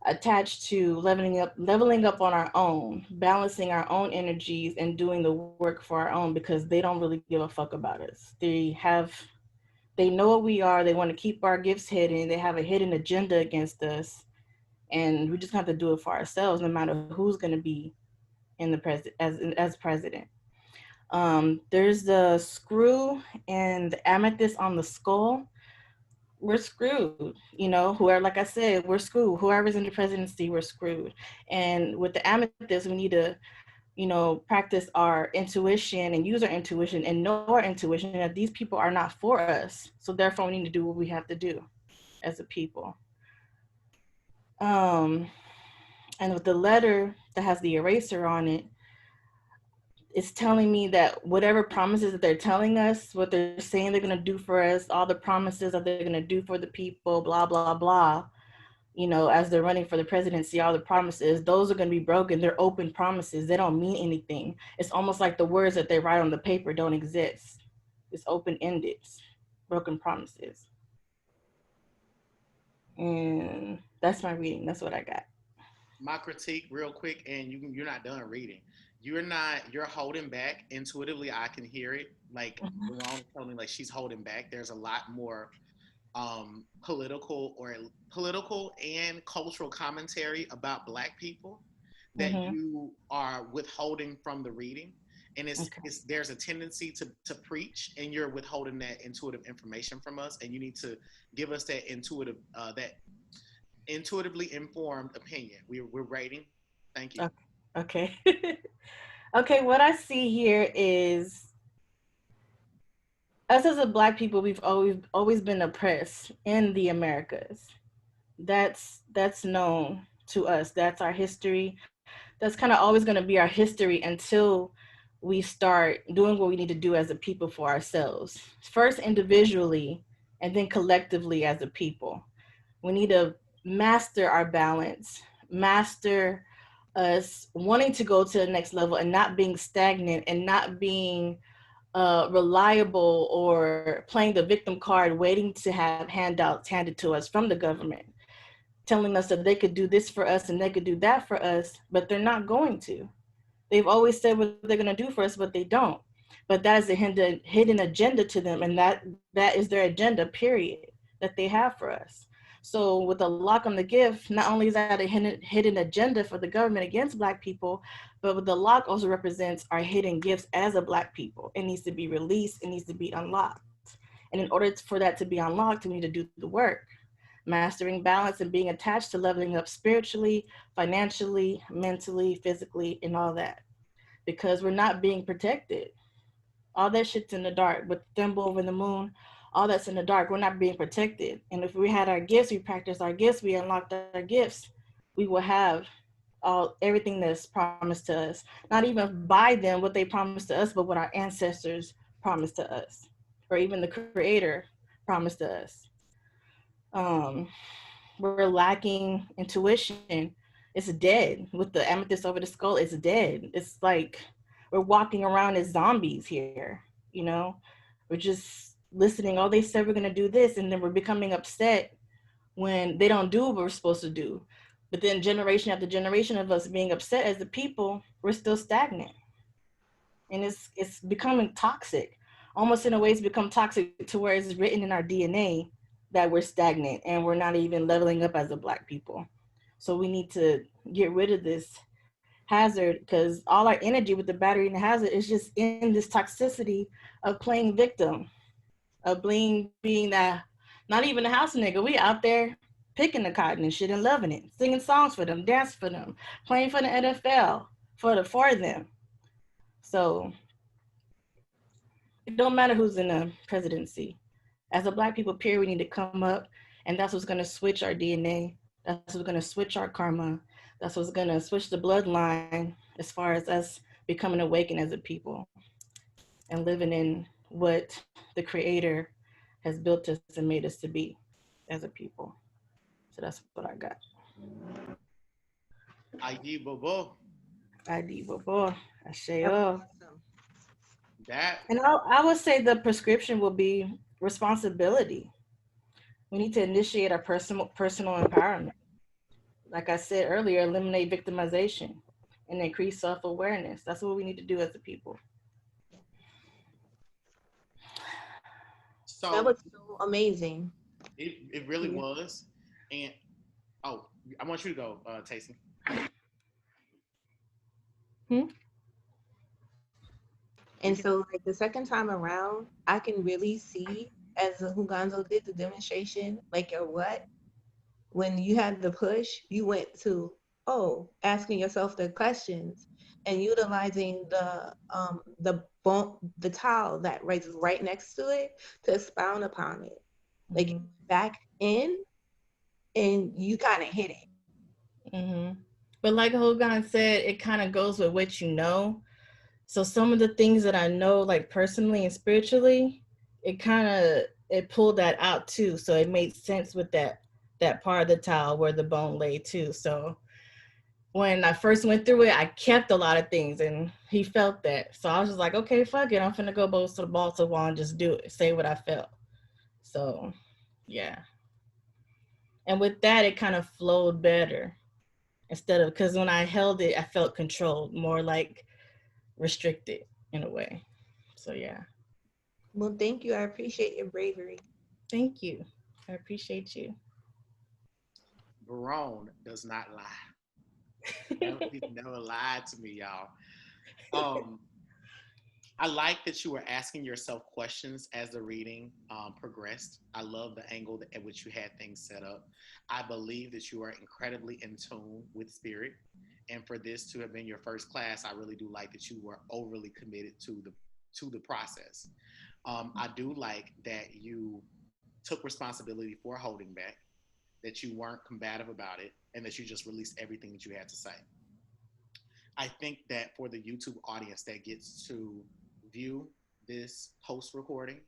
attached to leveling up on our own, balancing our own energies and doing the work for our own, because they don't really give a fuck about us. They know what we are. They want to keep our gifts hidden. They have a hidden agenda against us. And we just have to do it for ourselves, no matter who's going to be in the as president. There's the screw and the amethyst on the skull. We're screwed, whoever, like I said, we're screwed. Whoever's in the presidency, we're screwed. And with the amethyst, we need to, practice our intuition and use our intuition and know our intuition that these people are not for us. So therefore we need to do what we have to do as a people. And with the letter that has the eraser on it, it's telling me that whatever promises that they're telling us, what they're saying they're going to do for us, all the promises that they're going to do for the people, blah, blah, blah, as they're running for the presidency, all the promises, those are going to be broken. They're open promises. They don't mean anything. It's almost like the words that they write on the paper don't exist. It's open-ended, broken promises. And that's my reading. That's what I got. My critique real quick, and you're not done reading. You're holding back intuitively. I can hear it. Like Ron telling me, like she's holding back. There's a lot more political and cultural commentary about Black people that you are withholding from the reading. And there's a tendency to preach, and you're withholding that intuitive information from us, and you need to give us that intuitively informed opinion. We're rating. Thank you. Okay. Okay, what I see here is us as a Black people, we've always been oppressed in the Americas. That's known to us. That's our history. That's kind of always going to be our history until we start doing what we need to do as a people for ourselves. First individually, and then collectively as a people. We need to master our balance, master us wanting to go to the next level and not being stagnant and not being reliable or playing the victim card, waiting to have handouts handed to us from the government, telling us that they could do this for us and they could do that for us, but they're not going to. They've always said what they're going to do for us, but they don't. But that is a hidden agenda to them, and that is their agenda, period, that they have for us. So with a lock on the gift, not only is that a hidden agenda for the government against Black people, but with the lock also represents our hidden gifts as a Black people. It needs to be released, it needs to be unlocked. And in order for that to be unlocked, we need to do the work. Mastering balance and being attached to leveling up spiritually, financially, mentally, physically, and all that. Because we're not being protected. All that shit's in the dark. With Thimble over the moon, all that's in the dark. We're not being protected. And if we had our gifts, we practiced our gifts, we unlocked our gifts, we will have everything that's promised to us. Not even by them what they promised to us, but what our ancestors promised to us, or even the Creator promised to us. We're lacking intuition. It's dead. With the amethyst over the skull, it's dead. It's like we're walking around as zombies here, you know? We're just listening. Oh, they said we're gonna do this, and then we're becoming upset when they don't do what we're supposed to do. But then generation after generation of us being upset as the people, we're still stagnant. And it's becoming toxic. Almost in a way, it's become toxic to where it's written in our DNA that we're stagnant and we're not even leveling up as a Black people. So we need to get rid of this hazard, because all our energy with the battery and the hazard is just in this toxicity of playing victim, of being that not even a house nigga. We out there picking the cotton and shit and loving it, singing songs for them, dance for them, playing for the NFL for them. So it don't matter who's in the presidency. As a Black people, period, we need to come up, and that's what's going to switch our DNA. That's what's going to switch our karma. That's what's going to switch the bloodline as far as us becoming awakened as a people and living in what the Creator has built us and made us to be as a people. So that's what I got. Ayi Bobo. ID Bobo, Asheo. That And I would say the prescription will be responsibility. We need to initiate our personal empowerment. Like I said earlier, eliminate victimization and increase self-awareness. That's what we need to do as a people. so That was so amazing. it really was. And oh, I want you to go, Tayson. And so, like, the second time around, I can really see, as Huganzo did the demonstration, like your what, when you had the push, you went to, asking yourself the questions and utilizing the towel that right next to it to expound upon it. Like, back in, and you kind of hit it. Mm-hmm. But like Hogan said, it kind of goes with what you know. So some of the things that I know, like personally and spiritually, it pulled that out too. So it made sense with that part of the towel where the bone lay too. So when I first went through it, I kept a lot of things, and he felt that. So I was just like, okay, fuck it. I'm finna go both to the ball to the wall and just do it, say what I felt. So yeah. And with that, it kind of flowed better instead of, because when I held it, I felt controlled, more like restricted in a way. So yeah. Well, thank you. I appreciate your bravery. Thank you. I appreciate you. Barone does not lie. He's never lied to me, y'all. I like that you were asking yourself questions as the reading progressed. I love the angle at which you had things set up. I believe that you are incredibly in tune with spirit. And for this to have been your first class, I really do like that you were overly committed to the process. I do like that you took responsibility for holding back, that you weren't combative about it, and that you just released everything that you had to say. I think that for the YouTube audience that gets to view this post recording,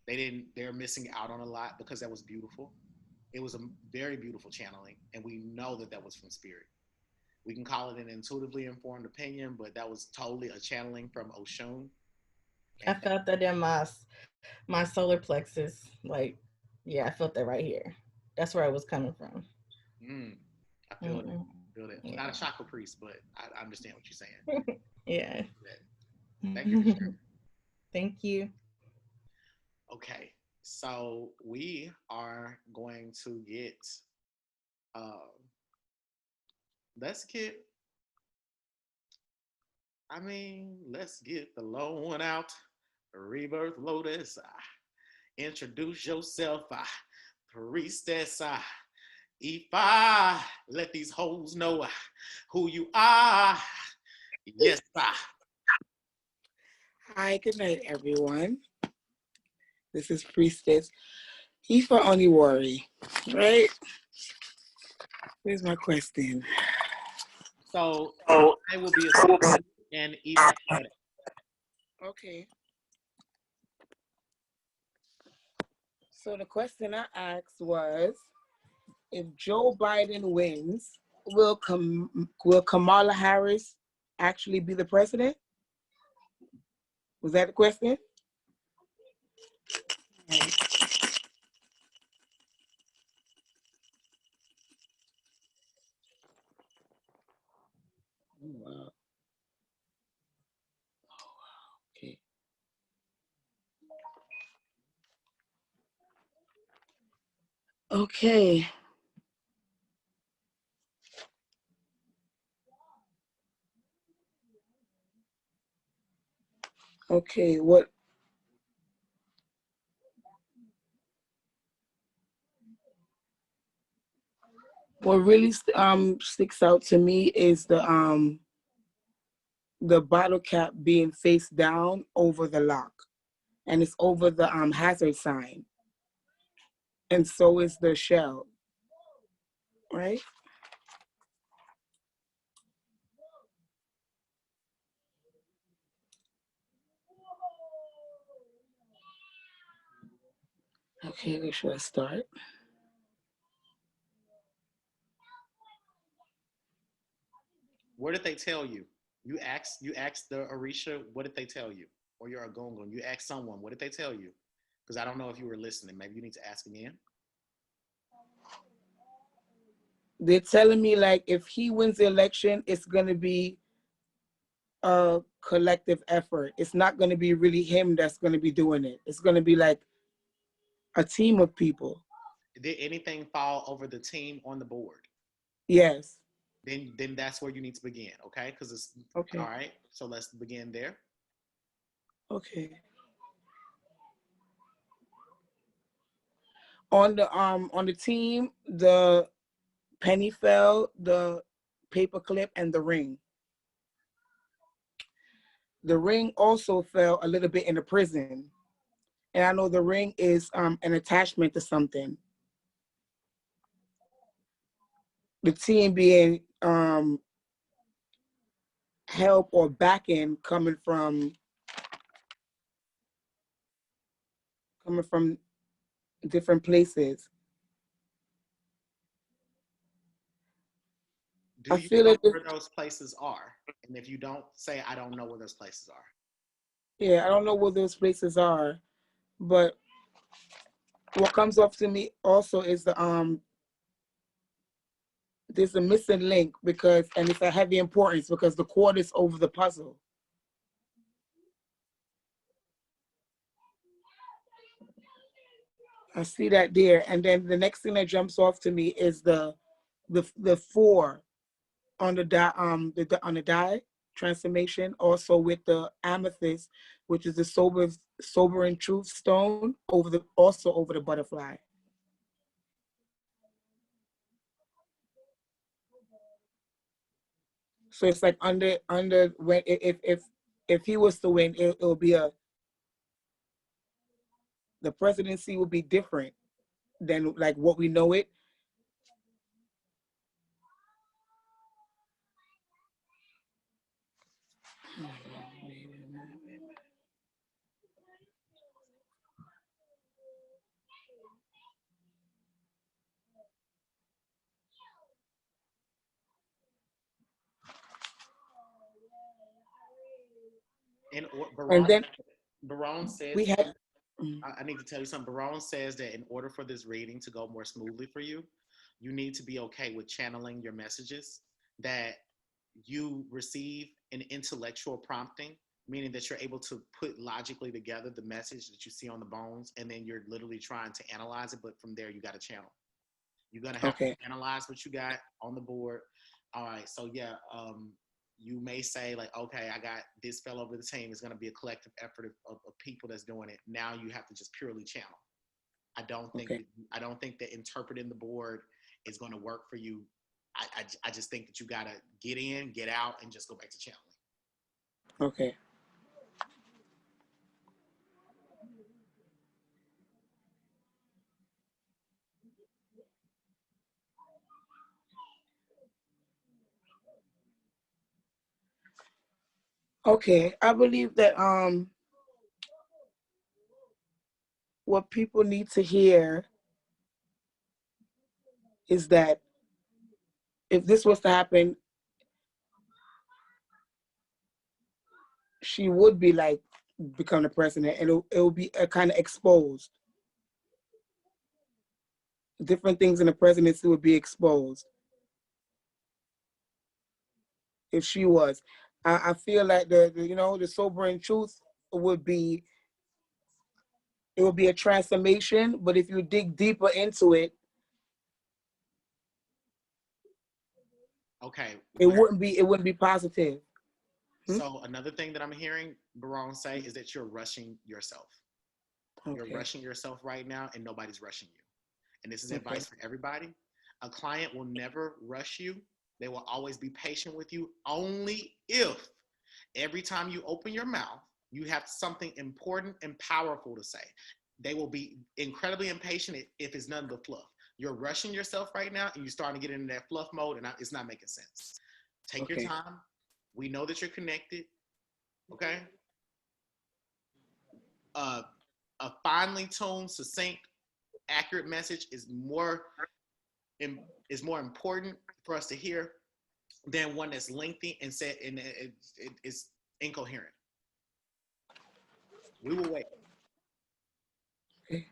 they're missing out on a lot, because that was beautiful. It was a very beautiful channeling, and we know that was from spirit. We can call it an intuitively informed opinion, but that was totally a channeling from Oshun. I felt that in my solar plexus. Like, yeah, I felt that right here. That's where I was coming from. I feel it. Mm-mm. Feel it. Yeah. Not a chakra priest, but I understand what you're saying. Yeah. Thank you for sharing. Thank you. Okay, so we are going to get. Uh, let's get. Let's get the low one out. Rebirth Lotus. Introduce yourself. Priestess. If I let these hoes know who you are. Yes, Hi, good night, everyone. This is Priestess. Ifa Oniwari, right? Here's my question. So I will be a and Eva. Okay. So the question I asked was, if Joe Biden wins, will Kamala Harris actually be the president? Was that the question? Oh, wow. Okay. Okay. Okay. What really sticks out to me is the bottle cap being face down over the lock, and it's over the hazard sign, and so is the shell, right? Okay, where should I start? What did they tell you? You asked the Orisha, what did they tell you? Or you're a Gungun. You asked someone, what did they tell you? Because I don't know if you were listening. Maybe you need to ask again. They're telling me, like, if he wins the election, it's gonna be a collective effort. It's not gonna be really him that's gonna be doing it. It's gonna be like a team of people. Did anything fall over the team on the board? Yes. Then that's where you need to begin, okay? Because it's Okay. all right. So let's begin there. Okay. On the team, the penny fell, the paper clip, and the ring. The ring also fell a little bit in the prison. And I know the ring is an attachment to something. The team being help or backing coming from different places. Do I you feel know like where those places are? And if you don't, say I don't know where those places are. yeah, I don't know where those places are, but what comes up to me also is there's a missing link and it's a heavy importance because the cord is over the puzzle. I see that there, and then the next thing that jumps off to me is the 4 on the die on the die transformation, also with the amethyst, which is the sobering truth stone over the butterfly. So it's like under when if he was to win, it'll be the presidency will be different than like what we know it. And And then Barone says We had. I need to tell you something. Barone says that in order for this reading to go more smoothly for you, you need to be okay with channeling your messages, that you receive an intellectual prompting, meaning that you're able to put logically together the message that you see on the bones, and then you're literally trying to analyze it. But from there, you got to channel. You're going to have Okay. to analyze what you got on the board. All right. So, yeah, you may say, like, okay, I got this fell over the team. It's going to be a collective effort of people that's doing it. Now you have to just purely channel. I don't think Okay. I don't think that interpreting the board is going to work for you. I just think that you got to get in, get out, and just go back to channeling. Okay. Okay. I believe that what people need to hear is that if this was to happen, she would be like become the president, and it will be kind of exposed. Different things in the presidency would be exposed if she was. I feel like the sobering truth would be, it would be a transformation, but if you dig deeper into it, Okay. it wouldn't be positive. So another thing that I'm hearing Barone say is that you're rushing yourself. You're Okay. rushing yourself right now, and nobody's rushing you. And this is Okay. advice for everybody. A client will never rush you. They will always be patient with you, only if every time you open your mouth, you have something important and powerful to say. They will be incredibly impatient if it's nothing but fluff. You're rushing yourself right now, and you're starting to get into that fluff mode, and it's not making sense. Take your Okay. time. We know that you're connected. Okay. A finely tuned, succinct, accurate message is more important for us to hear than one that's lengthy and said and it's incoherent. We will wait. Okay.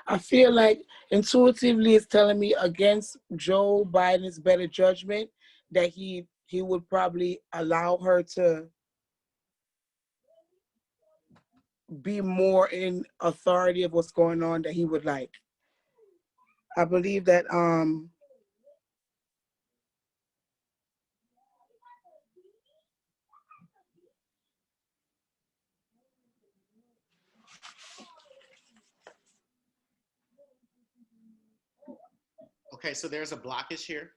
I feel like intuitively it's telling me against Joe Biden's better judgment that he would probably allow her to be more in authority of what's going on that he would like. I believe that Okay, so there's a blockage here.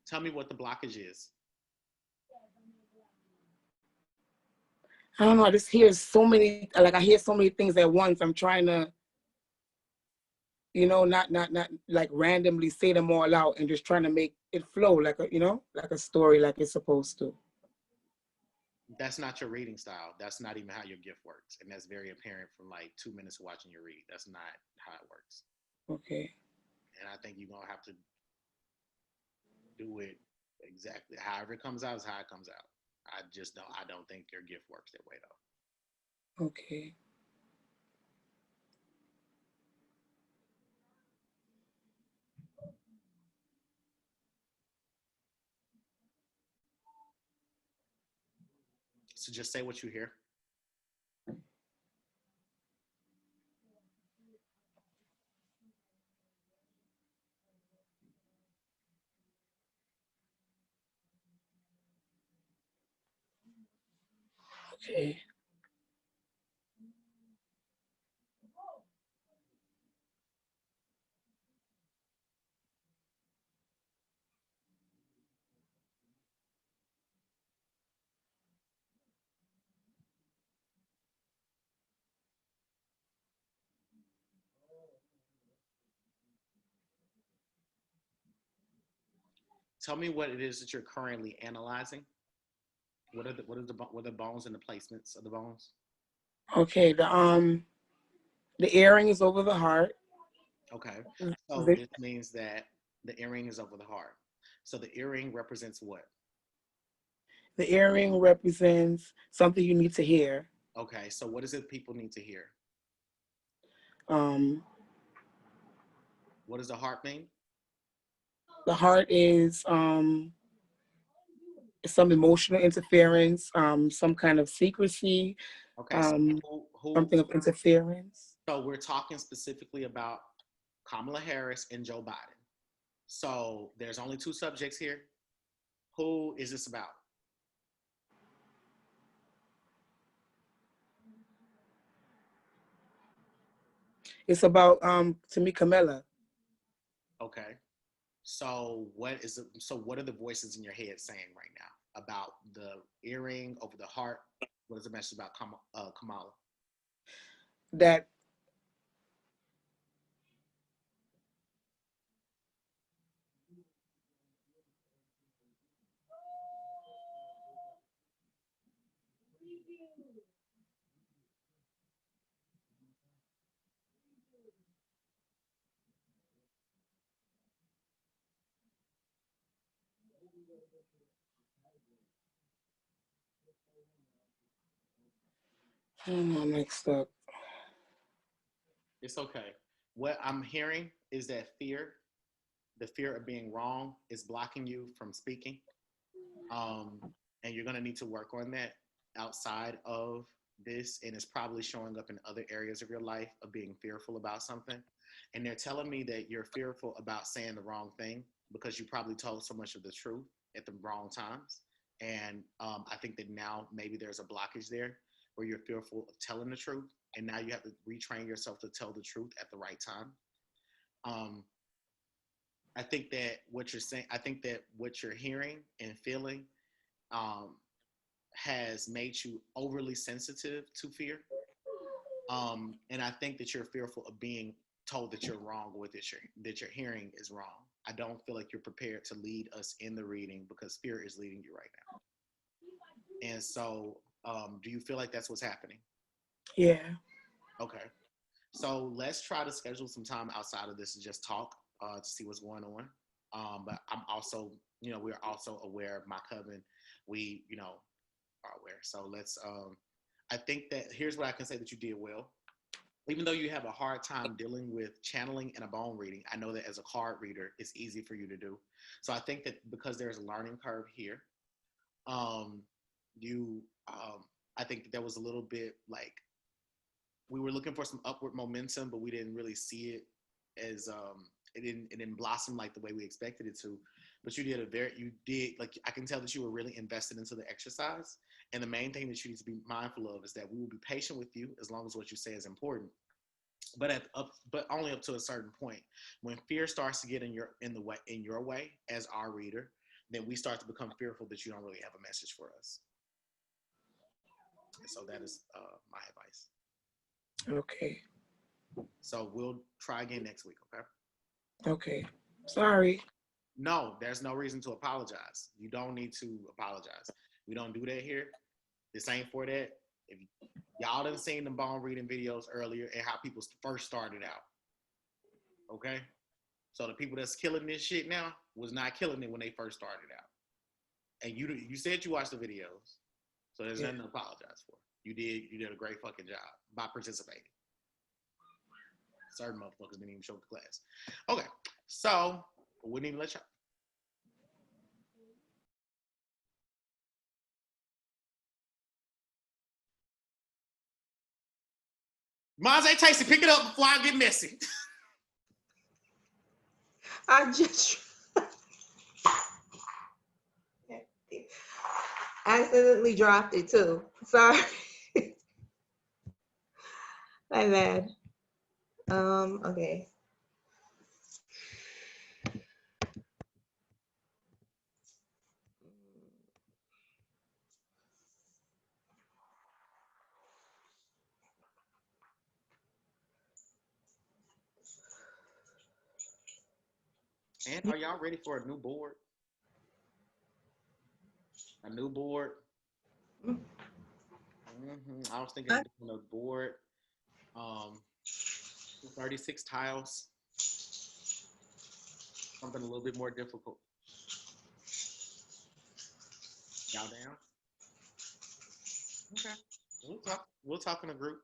Tell me what the blockage is. I don't know, I just hear so many, like I hear so many things at once. I'm trying to, not like randomly say them all out and just trying to make it flow like like a story like it's supposed to. That's not your reading style. That's not even how your gift works. And that's very apparent from like 2 minutes of watching your read. That's not how it works. Okay. And I think you're going to have to do it exactly. However it comes out is how it comes out. I don't think your gift works that way though. Okay. So just say what you hear. Okay. Tell me what it is that you're currently analyzing. What are the bones and the placements of the bones? Okay. The earring is over the heart. Okay. So The, this means that the earring is over the heart. So the earring represents what? the earring represents something you need to hear. Okay. So what is it people need to hear? Um, What does the heart mean? the heart is some emotional interference, some kind of secrecy, Okay. So um, who something of interference. so we're talking specifically about Kamala Harris and Joe Biden. So there's only two subjects here. Who is this about? It's about to me, Camilla. Okay. So what are the voices in your head saying right now about the earring over the heart? What is the message about Kamala? That I'm mixed up. It's okay. What I'm hearing is that the fear of being wrong, is blocking you from speaking. Um, and you're gonna need to work on that outside of this, and it's probably showing up in other areas of your life of being fearful about something. And they're telling me that you're fearful about saying the wrong thing because you probably told so much of the truth at the wrong times. And I think that now maybe there's a blockage there where you're fearful of telling the truth, and now you have to retrain yourself to tell the truth at the right time. Um, I think that what you're saying, I think that what you're hearing and feeling um, has made you overly sensitive to fear. And I think that you're fearful of being told that you're wrong with it, that you're hearing is wrong. I don't feel like you're prepared to lead us in the reading because fear is leading you right now. And so, do you feel like that's what's happening? Yeah. Okay. So let's try to schedule some time outside of this to just talk to see what's going on. But I'm also, we're also aware of my coven. We, are aware. So I think that here's what I can say that you did well. Even though you have a hard time dealing with channeling and a bone reading, I know that as a card reader, it's easy for you to do. So I think that because there's a learning curve here, um, you, I think that there was a little bit like we were looking for some upward momentum, but we didn't really see it as it didn't blossom like the way we expected it to. But you did like I can tell that you were really invested into the exercise. And the main thing that you need to be mindful of is that we will be patient with you as long as what you say is important. But only up to a certain point. When fear starts to get in your way as our reader, then we start to become fearful that you don't really have a message for us. And so that is my advice. Okay. So we'll try again next week, okay? Okay. Sorry. No, there's no reason to apologize. You don't need to apologize. We don't do that here. This ain't for that. If y'all done seen the bone reading videos earlier and how people first started out, okay? So the people that's killing this shit now was not killing it when they first started out. And you said you watched the videos, so there's nothing to apologize for. You did a great fucking job by participating. Certain motherfuckers didn't even show up to class. Okay, so we wouldn't even let y'all. Monze Tasty, pick it up before I get messy. I just accidentally dropped it too. Sorry. My bad. Okay. And are y'all ready for a new board? A new board? I was thinking of doing a board, 36 tiles, something a little bit more difficult. Y'all down? Okay. We'll talk in a group.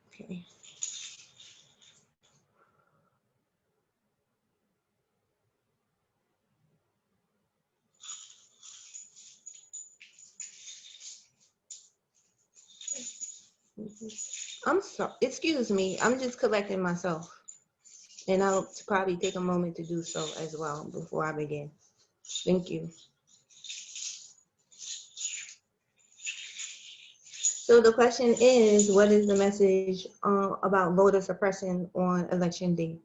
Okay. I'm sorry. Excuse me. I'm just collecting myself. And I'll probably take a moment to do so as well before I begin. Thank you. So the question is, what is the message about voter suppression on election day?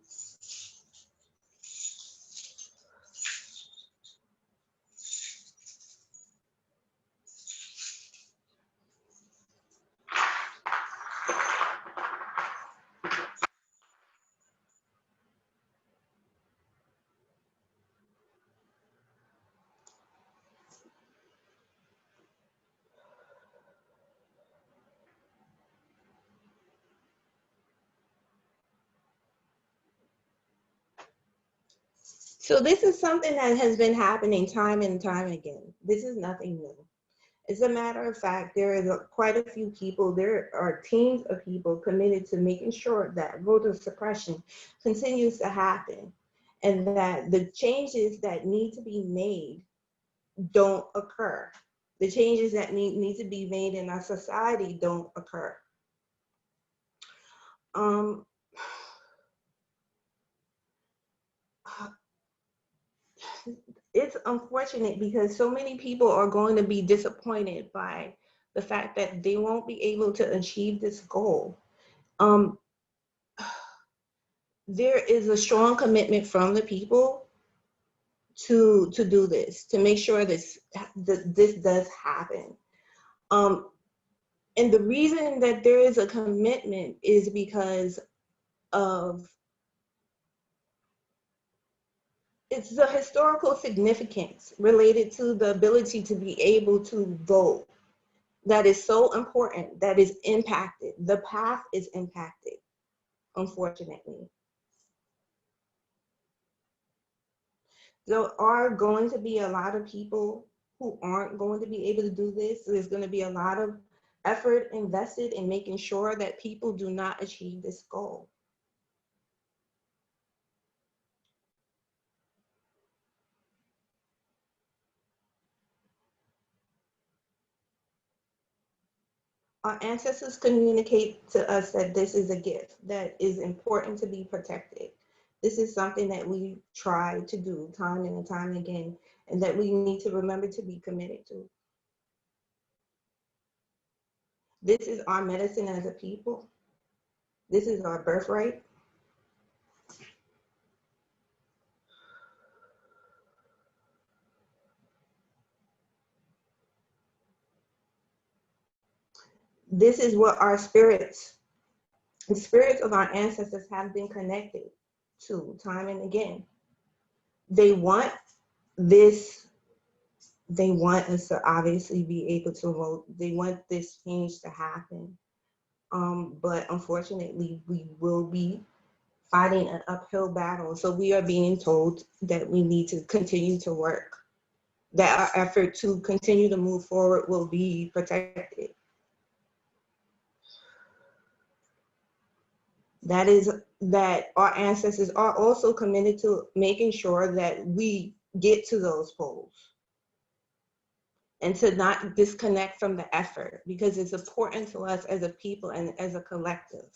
So this is something that has been happening time and time again. This is nothing new. As a matter of fact, there is quite a few people, there are teams of people committed to making sure that voter suppression continues to happen and that the changes that need to be made don't occur. The changes that need to be made in our society don't occur. It's unfortunate because so many people are going to be disappointed by the fact that they won't be able to achieve this goal. There is a strong commitment from the people to do this, to make sure this does happen. And the reason that there is a commitment is because of it's the historical significance related to the ability to be able to vote that is so important, that is impacted. The path is impacted, unfortunately. There are going to be a lot of people who aren't going to be able to do this. There's going to be a lot of effort invested in making sure that people do not achieve this goal. Our ancestors communicate to us that this is a gift that is important to be protected. This is something that we try to do time and time again, and that we need to remember to be committed to. This is our medicine as a people. This is our birthright. This is what our spirits, the spirits of our ancestors have been connected to time and again. They want this, they want us to obviously be able to vote. They want this change to happen. But unfortunately, we will be fighting an uphill battle. So we are being told that we need to continue to work, that our effort to continue to move forward will be protected. That is that our ancestors are also committed to making sure that we get to those polls. and to not disconnect from the effort, because it's important to us as a people and as a collective.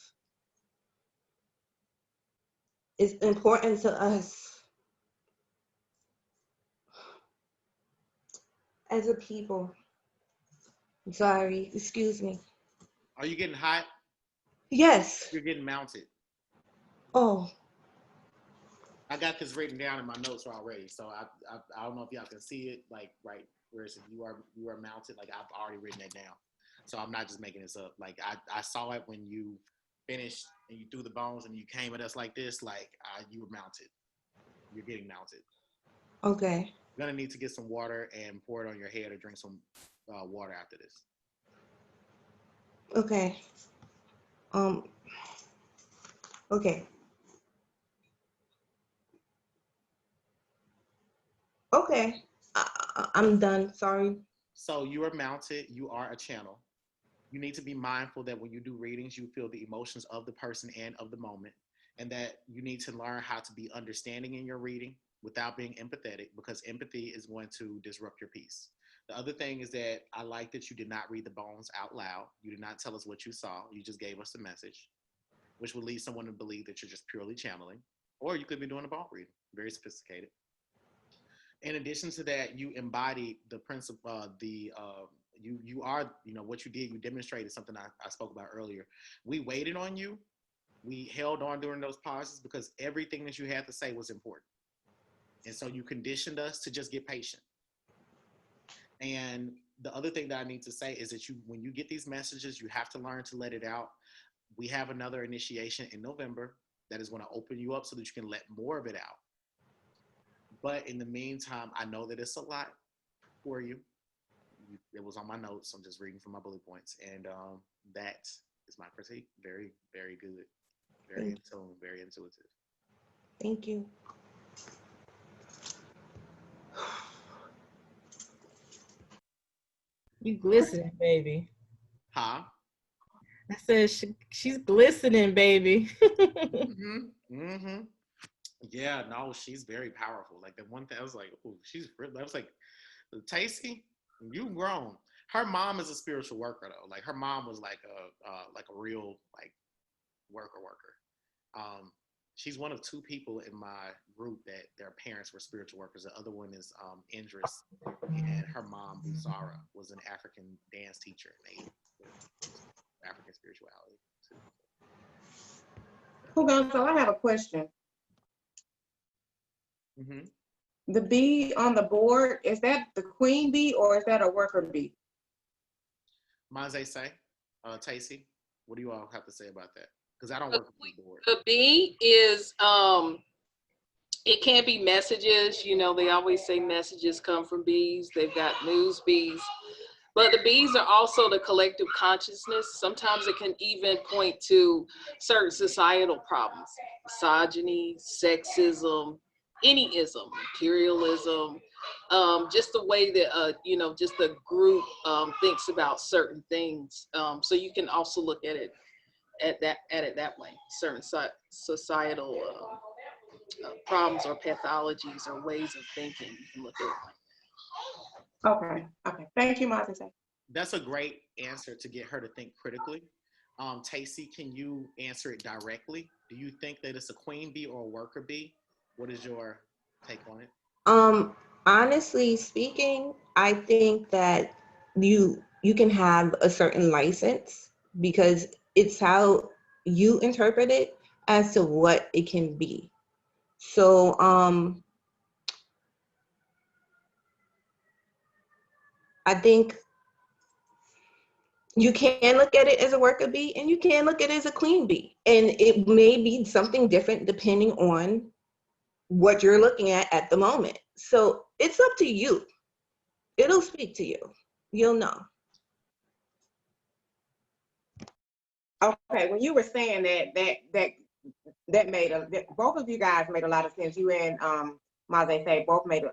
It's important to us as a people. I'm sorry, excuse me. Are you getting hot? Yes. You're getting mounted. Oh, I got this written down in my notes already, so I don't know if y'all can see it, like right where it says you are mounted. Like I've already written that down, so I'm not just making this up. Like I saw it when you finished and you threw the bones and you came at us like this, like you were mounted. You're getting mounted. okay. You're gonna need to get some water and pour it on your head or drink some water after this. Okay. Okay. Okay. I'm done. Sorry. So you are mounted. You are a channel. You need to be mindful that when you do readings, you feel the emotions of the person and of the moment, and that you need to learn how to be understanding in your reading without being empathetic, because empathy is going to disrupt your piece. The other thing is that I like that you did not read the bones out loud. You did not tell us what you saw. You just gave us a message, which would lead someone to believe that you're just purely channeling, or you could be doing a bone reading. Very sophisticated. In addition to that, you embodied the principle, you are, what you did, you demonstrated something I spoke about earlier. We waited on you. We held on during those pauses because everything that you had to say was important. And so you conditioned us to just get patient. And the other thing that I need to say is that when you get these messages, you have to learn to let it out. We have another initiation in November that is going to open you up so that you can let more of it out. But in the meantime, I know that it's a lot for you. It was on my notes. I'm just reading from my bullet points. And that is my critique. Very, very good. Very in tune, very intuitive. Thank you. You glistening, baby. Huh? I said she's glistening, baby. Yeah, no, she's very powerful. Like the one thing I was like, oh, I was like, Tacy, you've grown. Her mom is a spiritual worker though. Like her mom was like a real like worker. She's one of two people in my group that their parents were spiritual workers. The other one is Indris, and her mom, Busara, was an African dance teacher and African spirituality. So I have a question. Mm-hmm. The bee on the board, is that the queen bee or is that a worker bee? Maze say, Tacy, what do you all have to say about that? Because I don't work with the board. The bee is, it can be messages. They always say messages come from bees. They've got news bees. But the bees are also the collective consciousness. Sometimes it can even point to certain societal problems, misogyny, sexism, any ism, imperialism, just the way that, just the group thinks about certain things. So you can also look at it that way, certain societal problems or pathologies or ways of thinking. You can look at it like Okay. Thank you, Maze. That's a great answer to get her to think critically. Tacy, can you answer it directly? Do you think that it's a queen bee or a worker bee? What is your take on it? Honestly speaking, I think that you can have a certain license because it's how you interpret it as to what it can be. So I think you can look at it as a worker bee and you can look at it as a queen bee. And it may be something different depending on what you're looking at the moment. So it's up to you. It'll speak to you. You'll know. Okay, when you were saying that made both of you guys made a lot of sense. You and Maze say both made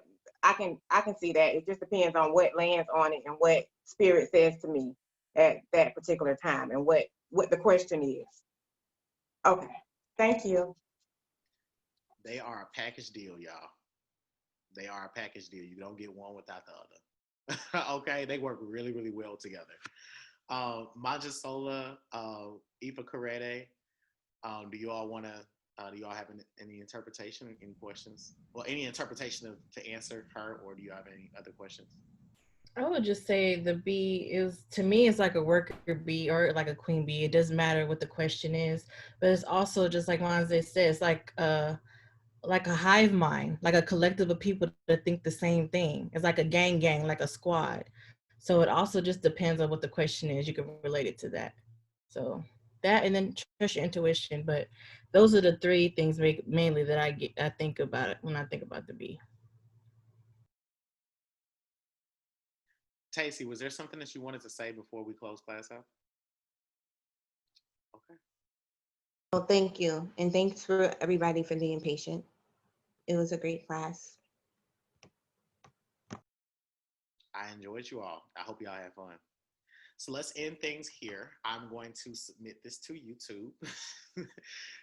I can see that. It just depends on what lands on it and what spirit says to me at that particular time and what the question is. Okay, thank you. They are a package deal, y'all. They are a package deal. You don't get one without the other. Okay, they work really, really well together. Manja Sola, Ifa Karede. Do you all want to? Do you all have any interpretation, any questions? Well, any interpretation to answer her, or do you have any other questions? I would just say the bee is, to me, it's like a worker bee or like a queen bee. It doesn't matter what the question is, but it's also just like Wanze said, it's like a hive mind, like a collective of people that think the same thing. It's like a gang, like a squad. So it also just depends on what the question is. You can relate it to that. So that, and then trust your intuition. But those are the three things mainly that I think about it when I think about the bee. Tacey, was there something that you wanted to say before we close class out? Okay. Well, thank you. And thanks for everybody for being patient. It was a great class. I enjoyed you all. I hope y'all had fun. So let's end things here. I'm going to submit this to YouTube.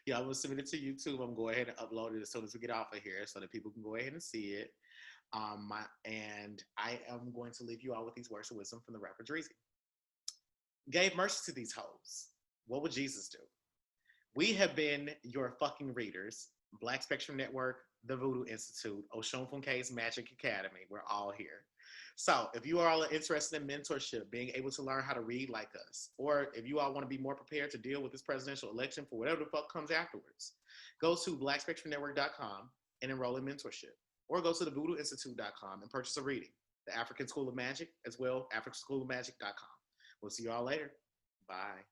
Yeah, I'm going to submit it to YouTube. I'm going to go ahead and upload it as soon as we get off of here so that people can go ahead and see it. And I am going to leave you all with these words of wisdom from the rapper Dreezy. Gave mercy to these hoes. What would Jesus do? We have been your fucking readers. Black Spectrum Network, the Voodoo Institute, Oshunfunke's Magic Academy. We're all here. So if you are all interested in mentorship, being able to learn how to read like us, or if you all want to be more prepared to deal with this presidential election for whatever the fuck comes afterwards, go to blackspectrumnetwork.com and enroll in mentorship. Or go to the voodooinstitute.com and purchase a reading. The African School of Magic, as well, africanschoolofmagic.com. We'll see you all later. Bye.